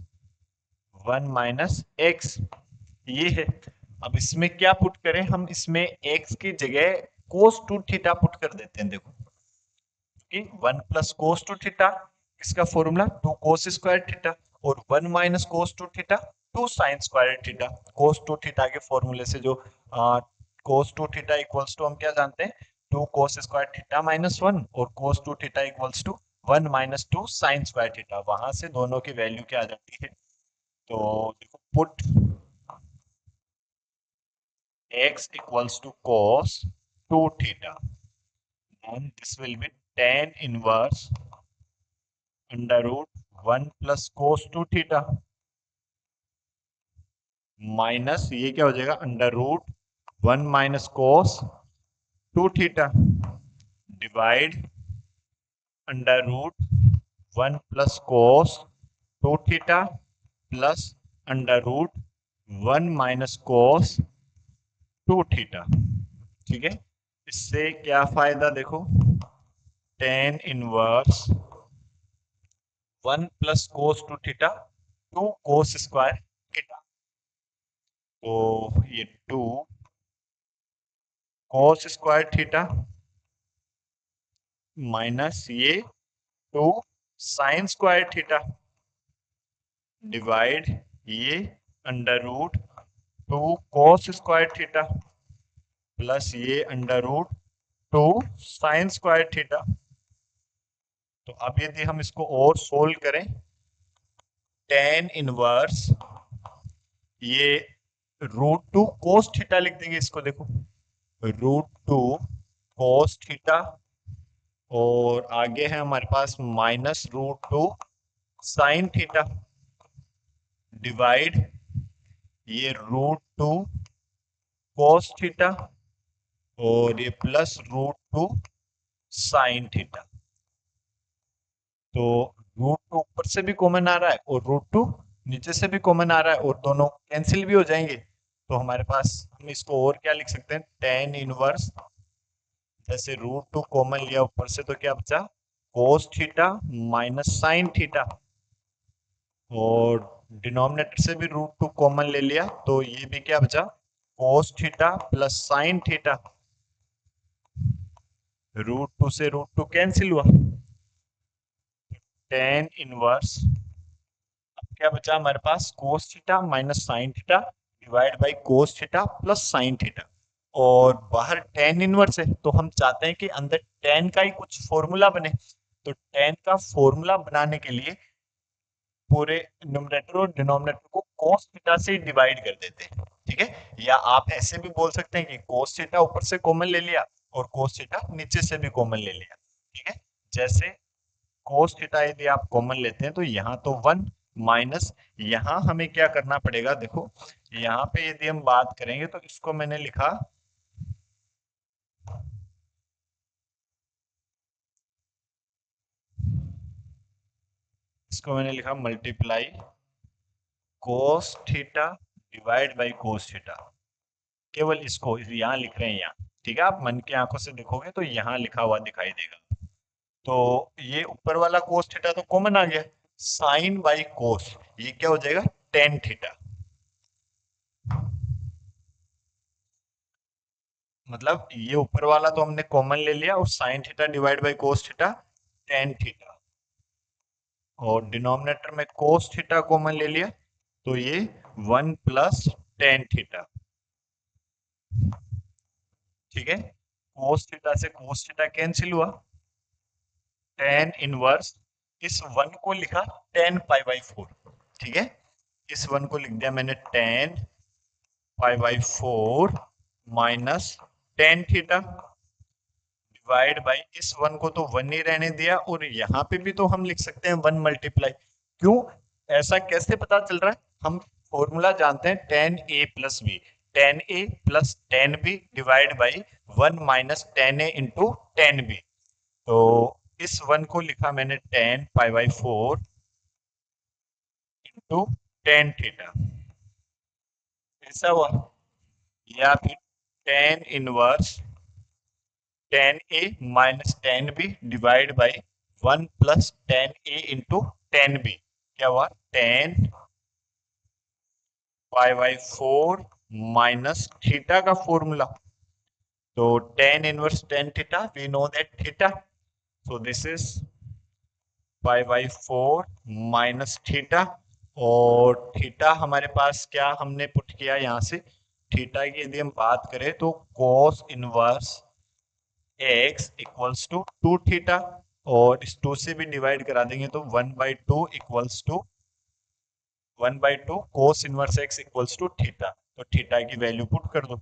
Speaker 1: 1 minus x, ये है। अब इसमें क्या पुट करें हम, इसमें x की जगह cos 2 थीटा पुट कर देते हैं। देखो कि 1 प्लस cos 2 थीटा, इसका फॉर्मूला 2 cos स्क्वायर थीटा, और 1 minus cos 2 theta 2 sine square theta. cos 2 theta के फॉर्मूले से जो cos 2 थीटा इक्वल्स टू हम क्या जानते हैं, 2 cos स्क्वायर थीटा माइनस 1, और cos 2 theta equals to 1 minus 2 sine square theta, वहां से दोनों की वैल्यू क्या आ जाती है। तो देखो put x equals to cos 2 theta, and this will be tan inverse under root 1 plus cos 2 theta minus ये क्या हो जाएगा, under root 1 minus cos 2 theta divide under root 1 plus cos 2 theta plus under root 1 minus cos 2 theta. ठीक है, इससे क्या फायदा, देखो tan inverse 1 plus cos 2 theta 2 cos square theta, तो ये 2 cos स्क्वायर थीटा माइनस ये 2 साइन स्क्वायर थीटा डिवाइड ये under root 2 cos square theta plus ये under root 2 sine square theta. तो अब यदि हम इसको और सोल्व करें, tan इनवर्स ये रूट 2 cos थीटा लिख देंगे इसको, देखो रूट 2 cos थीटा, और आगे है हमारे पास minus root 2 sine theta divide ये रूट 2 cos थीटा, और ये प्लस रूट 2 साइन थीटा। तो रूट 2 ऊपर से भी कॉमन आ रहा है और रूट 2 नीचे से भी कॉमन आ रहा है, और दोनों कैंसिल भी हो जाएंगे। तो हमारे पास हम इसको और क्या लिख सकते हैं, tan इनवर्स, जैसे रूट 2 कॉमन लिया ऊपर से तो क्या बचा, cos theta minus sine theta, और डिनोमिनेटर से भी रूट 2 कॉमन ले लिया तो ये भी क्या बचा, cos theta plus sine theta, root 2 से रूट 2 कैंसिल हुआ, tan इनवर्स अब क्या बचा हमारे पास, cos theta minus sine theta divide by cos theta plus sine theta, और बाहर tan इनवर्स है तो हम चाहते हैं कि अंदर tan का ही कुछ फॉर्मूला बने। तो tan का फॉर्मूला बनाने के लिए पूरे न्यूमरेटर और डिनोमिनेटर को cos थीटा से डिवाइड कर देते हैं। ठीक है, या आप ऐसे भी बोल सकते हैं कि cos थीटा ऊपर से कॉमन ले लिया और cos थीटा नीचे से भी कॉमन ले लिया। ठीक है। जैसे कोस थीटा यदि आप कॉमन लेते हैं तो यहाँ तो 1 माइनस, यहाँ हमें क्या करना पड़ेगा, देखो यहाँ पे यदि हम बात करेंगे तो इसको मैंने लिखा, इसको मैंने लिखा multiply cos theta divide by cos theta, केवल इसको यहाँ लिख रहे हैं यहाँ, ठीक है। आप मन की आंखों से देखोगे तो यहाँ लिखा हुआ दिखाई देगा। तो ये ऊपर वाला कोस थीटा तो कॉमन आ गया, साइन बाई कोस ये क्या हो जाएगा, टेन थीटा। मतलब ये ऊपर वाला तो हमने कॉमन ले लिया और sine theta divide by cos theta tan theta, और डिनोमिनेटर में कोस थीटा कॉमन ले लिया तो ये 1 प्लस टेन थीटा, ठीक है। कोस थीटा से कोस थीटा कैंसिल हुआ, टेन इनवर्स, इस वन को लिखा टेन पाई बाई फोर, ठीक है। इस वन को लिख दिया मैंने tan pi by four minus tan theta divide by, इस वन को तो वन ही रहने दिया, और यहाँ पे भी तो हम लिख सकते हैं वन मल्टीप्लाई। क्यों, ऐसा कैसे पता चल रहा है, हम फॉर्मूला जानते हैं tan A plus B, tan A plus tan B divide by one minus tan A into tan B. तो इस वन को लिखा मैंने tan pi by four into tan theta, ऐसा हुआ। या फिर tan inverse tan A minus tan B divide by one plus tan A into tan B, क्या हुआ, tan pi by four minus theta का फॉर्मूला, तो tan inverse tan theta, we know that theta, so this is pi by four minus theta, और theta हमारे पास क्या हमने put किया यहाँ से, थीटा की यदि हम बात करें तो cos inverse x equals to two theta, और इस टू से भी डिवाइड करा देंगे तो one by two equals to one by two cos inverse x equals to theta, तो थीटा की वैल्यू पुट कर दो,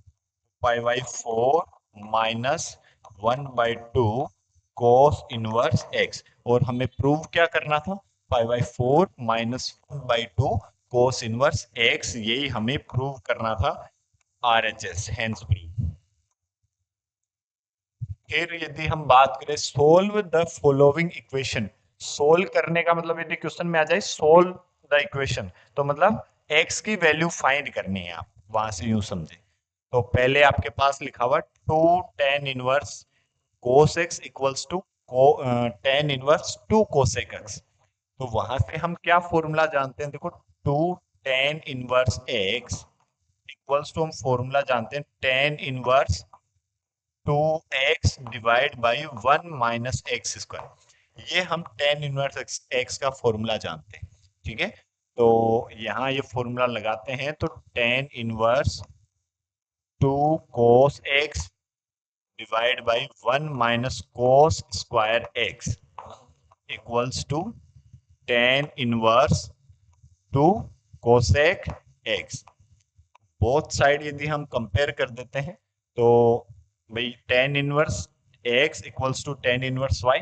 Speaker 1: pi by four minus one by two cos inverse x, और हमें प्रूव क्या करना था, pi by four minus one by two cos inverse x, यही हमें प्रूव करना था, RHS हैंस प्रूव। फिर यदि हम बात करें solve the following equation, solve करने का मतलब यदि क्वेश्चन में आ जाए सोल्व द इक्वेशन, तो मतलब x की वैल्यू फाइंड करनी है, आप वहां से यूं समझे। तो पहले आपके पास लिखा हुआ two tan inverse cos x equals to tan inverse two cosec x, तो वहां से हम क्या फॉर्मूला जानते हैं, देखो two tan inverse x equals to, हम फॉर्मूला जानते हैं tan inverse two x divide by one minus x square, ये हम टेन इनवर्स एक्स का फॉर्मूला जानते हैं, ठीक है। तो यहाँ ये फॉर्मूला लगाते हैं तो tan inverse two cos x divide by one minus cos square x equals to tan inverse two cosec x, both side यदि हम कंपेयर कर देते हैं तो भाई tan inverse x equals to tan inverse y,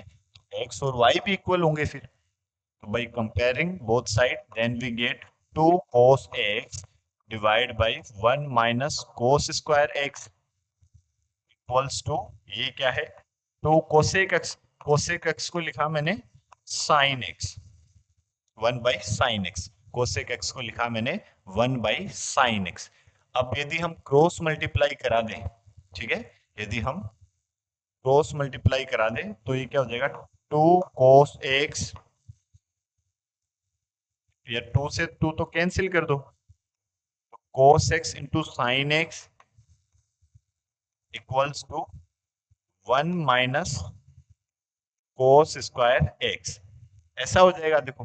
Speaker 1: x और y भी equal होंगे फिर, तो by comparing both side then we get two cos x divide by one minus cos square x equals to, ये क्या है, two cosec x, cosec x को लिखा मैंने sine x, one by sine x, cosec x को लिखा मैंने one by sine x. अब यदि हम क्रॉस मल्टीप्लाई करा दें, ठीक है, यदि हम क्रॉस मल्टीप्लाई करा दें तो ये क्या हो जाएगा, टू कोस एक्स, या टू से टू तो कैंसिल कर दो, cos x into sine x equals to one minus cos square x, ऐसा हो जाएगा देखो,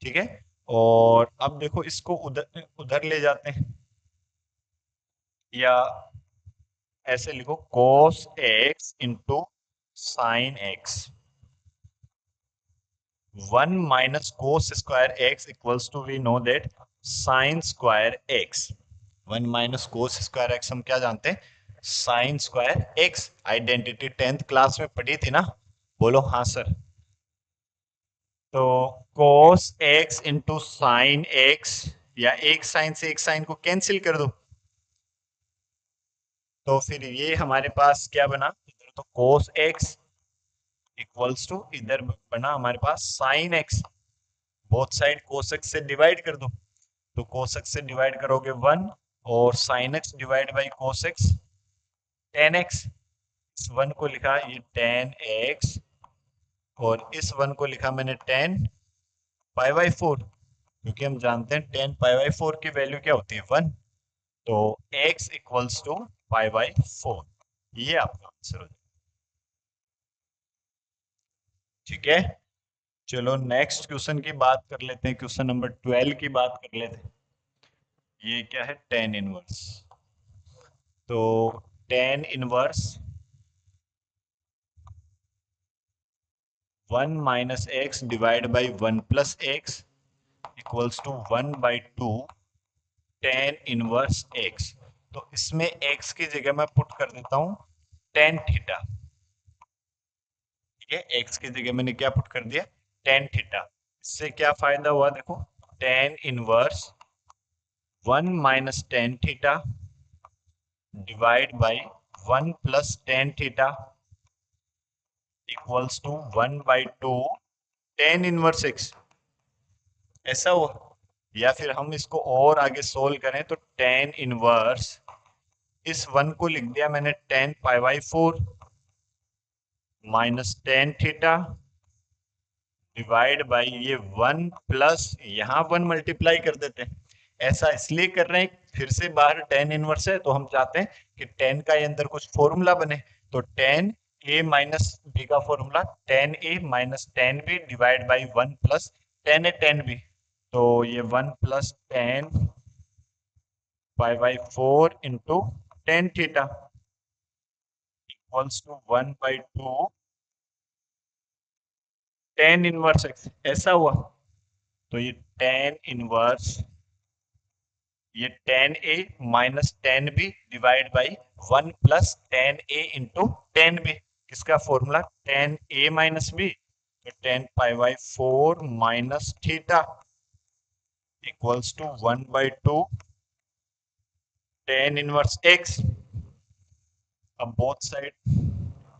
Speaker 1: ठीक है। और अब देखो इसको उधर उधर ले जाते हैं, या ऐसे लिखो cos x into sine x, one minus cos square x equals to, we know that sine square x, one minus cos square x हम क्या जानते हैं, sine square x, identity tenth class में पढ़ी थी ना, बोलो हाँ सर। तो cos x into sine x, या एक साइन से एक साइन को कैंसिल कर दो, तो फिर ये हमारे पास क्या बना, इधर तो cos x इक्वल्स टू, इधर बना हमारे पास sine x। Both side cos x से डिवाइड कर दो, तो cos x से डिवाइड करोगे 1, और sin x divide by cos x tan x। इस 1 को लिखा ये tan x, और इस 1 को लिखा मैंने tan पाई बाई 4, क्योंकि हम जानते हैं tan पाई बाई 4 की वैल्यू क्या होती है 1। तो x equals to pi by 4, ये आपका आंसर हो जाएगा। ठीक है, चलो नेक्स्ट क्वेश्चन की बात कर लेते हैं, क्वेश्चन नंबर 12 की बात कर लेते हैं। ये क्या है, टेन इनवर्स। तो tan inverse 1 minus x divide by 1 plus x equals to 1 by 2 tan inverse x. तो इसमें एक्स की जगह मैं पुट कर देता हूं टेन थीटा। ठीक है, एक्स की जगह मैंने क्या पुट कर दिया, टेन थीटा। इससे क्या फायदा हुआ देखो, tan inverse 1 minus tan theta divide by 1 plus tan theta equals to 1 by 2 tan inverse x. ऐसा हुआ, या फिर हम इसको और आगे सोल्व करें तो टेन इनवर्स, इस 1 को लिख दिया मैंने tan pi by 4 minus tan theta divide by ये 1 प्लस, यहाँ 1 मल्टीप्लाई कर देते हैं। ऐसा इसलिए कर रहे हैं, फिर से बाहर टेन इनवर्स है तो हम चाहते हैं कि टेन का अंदर कुछ फॉर्मूला बने। तो टेन ए माइनस बी का formula tan A minus tan B divide by 1 plus tan A tan B. तो ये 1 plus tan pi by 4 into tan theta equals to 1 by 2 tan inverse x. ऐसा हुआ, तो ये tan inverse, ये tan A minus tan B divide by 1 plus tan A into tan B. किसका formula, tan A minus B, तो ten pi by 4 minus theta equals to 1 by 2 tan inverse x. अब both side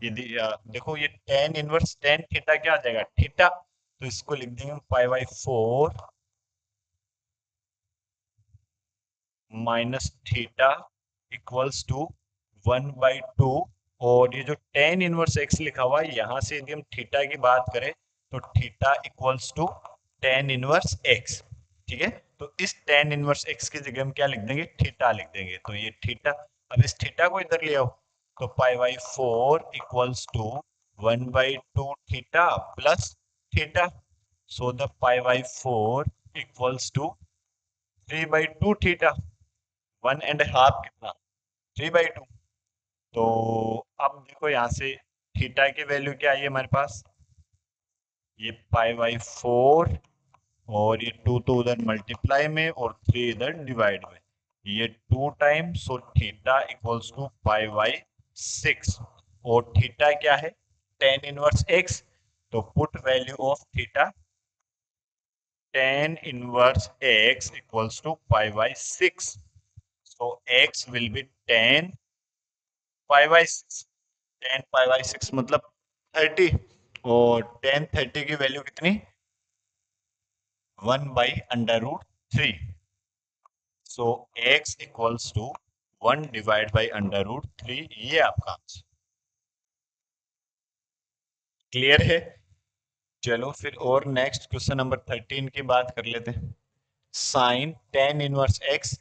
Speaker 1: यदि देखो ये tan inverse tan theta क्या आ जाएगा, theta, तो इसको लिख देंगे pi by 4 minus theta equals to 1 by 2। और ये जो टेन इनवर्स एक्स लिखा हुआ है, यहां से यदि हम थीटा की बात करें तो theta equals to tan inverse x. ठीक है, तो इस टेन इनवर्स एक्स की जगह हम क्या लिख देंगे, थीटा लिख देंगे। तो ये थीटा, अब इस थीटा को इधर ले आओ, तो pi by 4 equals to 1 by 2 theta plus theta. So the pi by 4 equals to 3 by 2 theta. 1.5 कितना, 3/2। तो अब देखो यहाँ से थीटा की वैल्यू क्या आई है हमारे पास, ये पाई बाई 4, और ये 2 तो उधर मल्टीप्लाई में और 3 इधर डिवाइड में, ये 2 time, so theta equals to pi by 6। और थीटा क्या है, टेन इनवर्स एक्स, तो put value of theta tan inverse x equals to pi by 6। so x will be 10 pi by 6। 10 pi by 6 मतलब 30, और 10 30 की value कितनी, 1 by under root 3। So x equals to 1 divide by under root 3, ये आपका answer. Clear है, चलो फिर और नेक्स्ट क्वेश्चन नंबर 13 की बात कर लेते हैं। Sine tan inverse x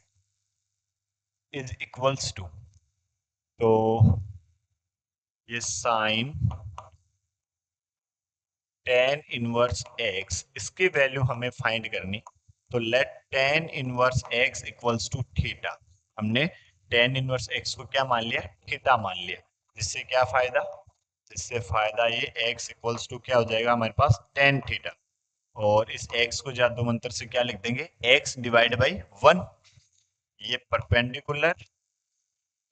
Speaker 1: is equals to, तो ये साइन टेन इनवर्स एक्स, इसकी वैल्यू हमें फाइंड करनी। तो let tan inverse x equals to theta. हमने टेन इनवर्स एक्स को क्या मान लिया, थीटा मान लिया। जिससे क्या फायदा, जिससे फायदा ये एक्स इक्वल्स टू क्या हो जाएगा हमारे पास, टेन थीटा। और इस एक्स को जादू मंत्र से क्या लिख देंगे, एक्स डिवाइड बाई 1। ये परपेंडिकुलर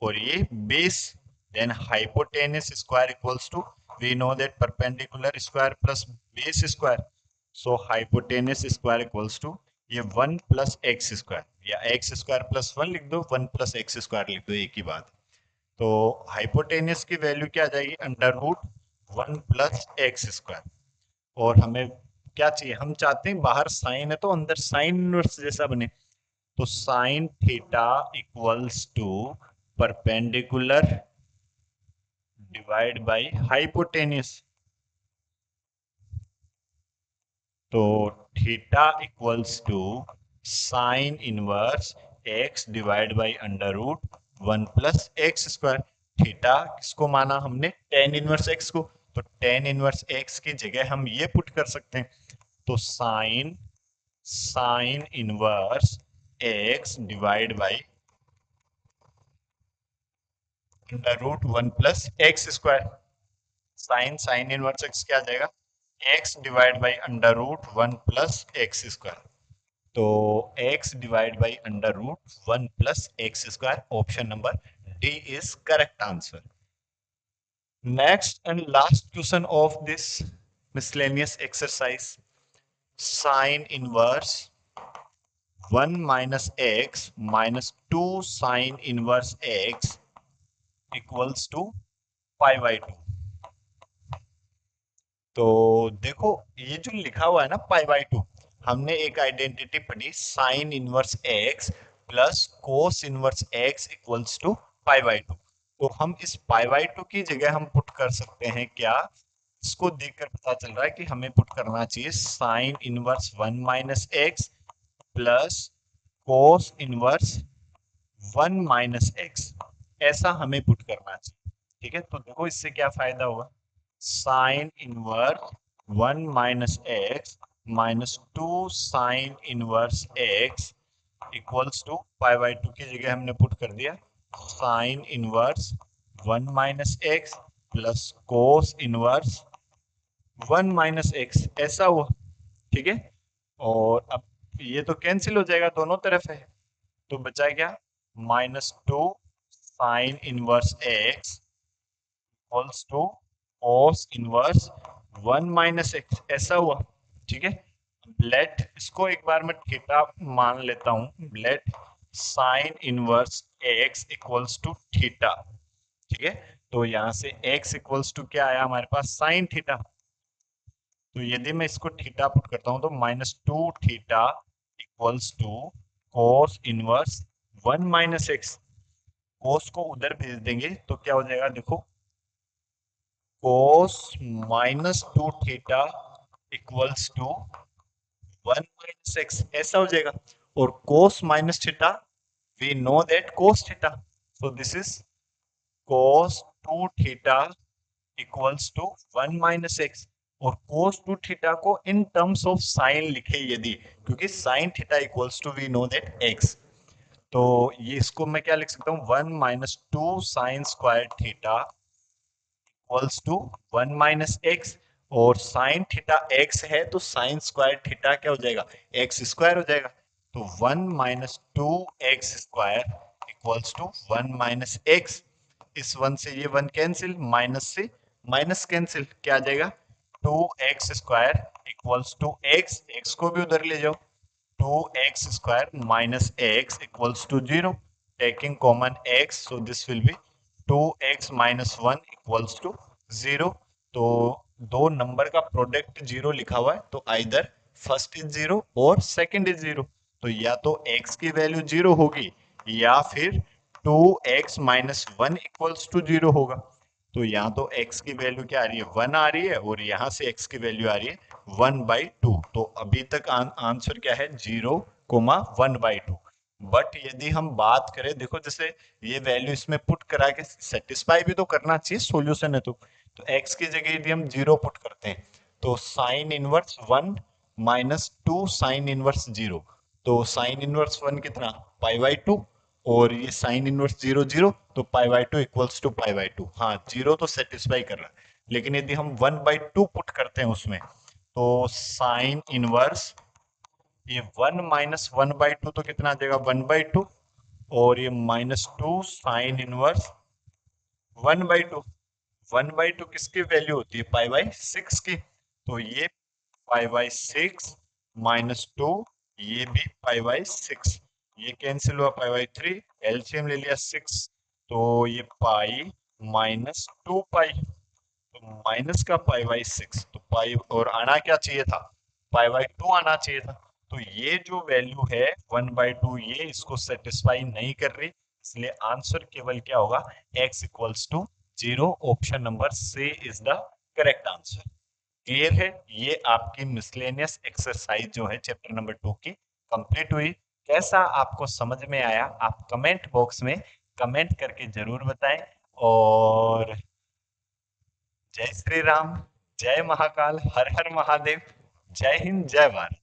Speaker 1: और ये base, then hypotenuse square equals to we know that perpendicular square plus base square, so hypotenuse square equals to ये 1 प्लस एक्स स्क्वायर, या एक्स स्क्वायर प्लस 1 लिख दो, 1 प्लस एक्स स्क्वायर लिख दो, एक ही बात। तो हाइपोटेनस की वैल्यू क्या आ जाएगी, under root 1 plus x square. और हमें क्या चाहिए, हम चाहते हैं बाहर साइन है तो अंदर साइन इनवर्स जैसा बने, तो sine theta equals to perpendicular divide by hypotenuse. तो theta equals to sine inverse x divide by under root 1 plus x square. Theta किसको माना हमने, टेन इनवर्स एक्स को, तो टेन इनवर्स एक्स की जगह हम ये पुट कर सकते हैं, तो sine sine inverse x divide by under root 1 plus x square. Sine sine inverse x क्या आ जाएगा, x divide by under root 1 plus x square. तो x divide by under root 1 plus x square, option number D is correct answer. Next and last question of this miscellaneous exercise, sine inverse 1 minus x minus 2 sine inverse x equals to pi by 2। तो देखो ये जो लिखा हुआ है ना पाई by 2, हमने एक आइडेंटिटी पढ़ी sine inverse x plus cos inverse x equals to pi by 2। तो हम इस पाई बाई 2 की जगह हम पुट कर सकते हैं क्या, इसको देखकर पता चल रहा है कि हमें पुट करना चाहिए sign inverse 1 minus x plus cos inverse 1 minus x, ऐसा हमें पुट करना चाहिए। ठीक है, तो देखो इससे क्या फायदा होगा, sine inverse 1 minus x minus 2 sine inverse x equals to pi by 2 की जगह हमने पुट कर दिया sine inverse 1 minus x plus cos inverse 1 minus x, ऐसा हुआ। ठीक है, और अब ये तो कैंसिल हो जाएगा, दोनों तरफ है, तो बचा क्या, minus 2 sine inverse x equals to cos inverse 1 minus x, ऐसा हुआ। ठीक है, लेट इसको एक बार मैं थीटा मान लेता हूं, let sine inverse x equals to theta. ठीक है, तो यहां से x इक्वल्स टू क्या आया हमारे पास, साइन थीटा। तो यदि मैं इसको थीटा पुट करता हूं तो minus 2 theta equals to cos inverse 1 minus x, cos को उधर भेज देंगे तो क्या हो जाएगा, देखो cos minus 2 theta equals to 1 minus x, ऐसा हो जाएगा। और cos minus theta, we know that cos theta, so this is cos 2 theta equals to 1 minus x. और कोस 2 थीटा को इन टर्म्स ऑफ साइन लिखे यदि, क्योंकि sine theta equals to we know that x, तो ये इसको मैं क्या लिख सकता हूँ, 1 minus 2 sine square theta equals to 1 minus x. और साइन थीटा एक्स है तो साइन स्क्वायर थीटा क्या हो जाएगा, एक्स स्क्वायर हो जाएगा। तो 1 minus 2 x square equals to 1 minus x. इस 1 से ये 1 कैंसिल, माइनस से माइनस कैंसिल, क्या आ जाएगा, 2x square equals to x, x को भी उधर ले जाओ, 2x square minus x equals to 0, taking common x, so this will be 2x minus 1 equals to 0। तो दो नंबर का प्रोडक्ट जीरो लिखा हुआ है, तो आइदर फर्स्ट इज जीरो और सेकंड इज जीरो, तो या तो x की वैल्यू जीरो होगी या फिर 2x minus 1 equals to zero होगा। तो यहाँ तो x की वैल्यू क्या आ रही है, 1 आ रही है, और यहाँ से x की वैल्यू आ रही है 1/2। तो अभी तक आंसर क्या है, 0,1/2। बट यदि हम बात करें, देखो जैसे ये वैल्यू इसमें पुट करा के सेटिस्फाई भी तो करना चाहिए, सॉल्यूशन है तो x की जगह यदि हम 0 पुट करते हैं तो sine inverse 1 minus 2 sine inverse 0, तो साइन इनवर्स 1 कितना, पाई/2, और ये साइन इनवर्स 0 0, तो पाई/2 इक्वल्स टू पाई/2। हाँ, 0 तो सेटिस्फाई कर रहा है, लेकिन यदि हम 1/2 पुट करते हैं उसमें, तो साइन इनवर्स ये 1 माइनस 1/2 तो कितना आ जाएगा, 1/2, और ये -2 साइन इनवर्स 1/2। 1/2 किसकी वैल्यू होती है, π/6 की, तो ये π/6 -2, ये भी π/6, ये कैंसिल हुआ, π/3 एलसीएम ले लिया 6, तो ये पाई -2 पाई, तो माइनस का π/6, तो पाई और आना क्या चाहिए था, π/2 आना चाहिए था। तो ये जो वैल्यू है 1/2, ये इसको सेटिस्फाई नहीं कर रही, इसलिए आंसर केवल क्या होगा, x equals to 0। Option number C is the correct answer. Clear है, ये आपकी मिसलेनियस एक्सरसाइज जो है चैप्टर नंबर 2 की कंप्लीट हुई। कैसा आपको समझ में आया, आप कमेंट बॉक्स में कमेंट करके जरूर बताएं। और जय श्री राम, जय महाकाल, हर हर महादेव, जय हिंद, जय भारत।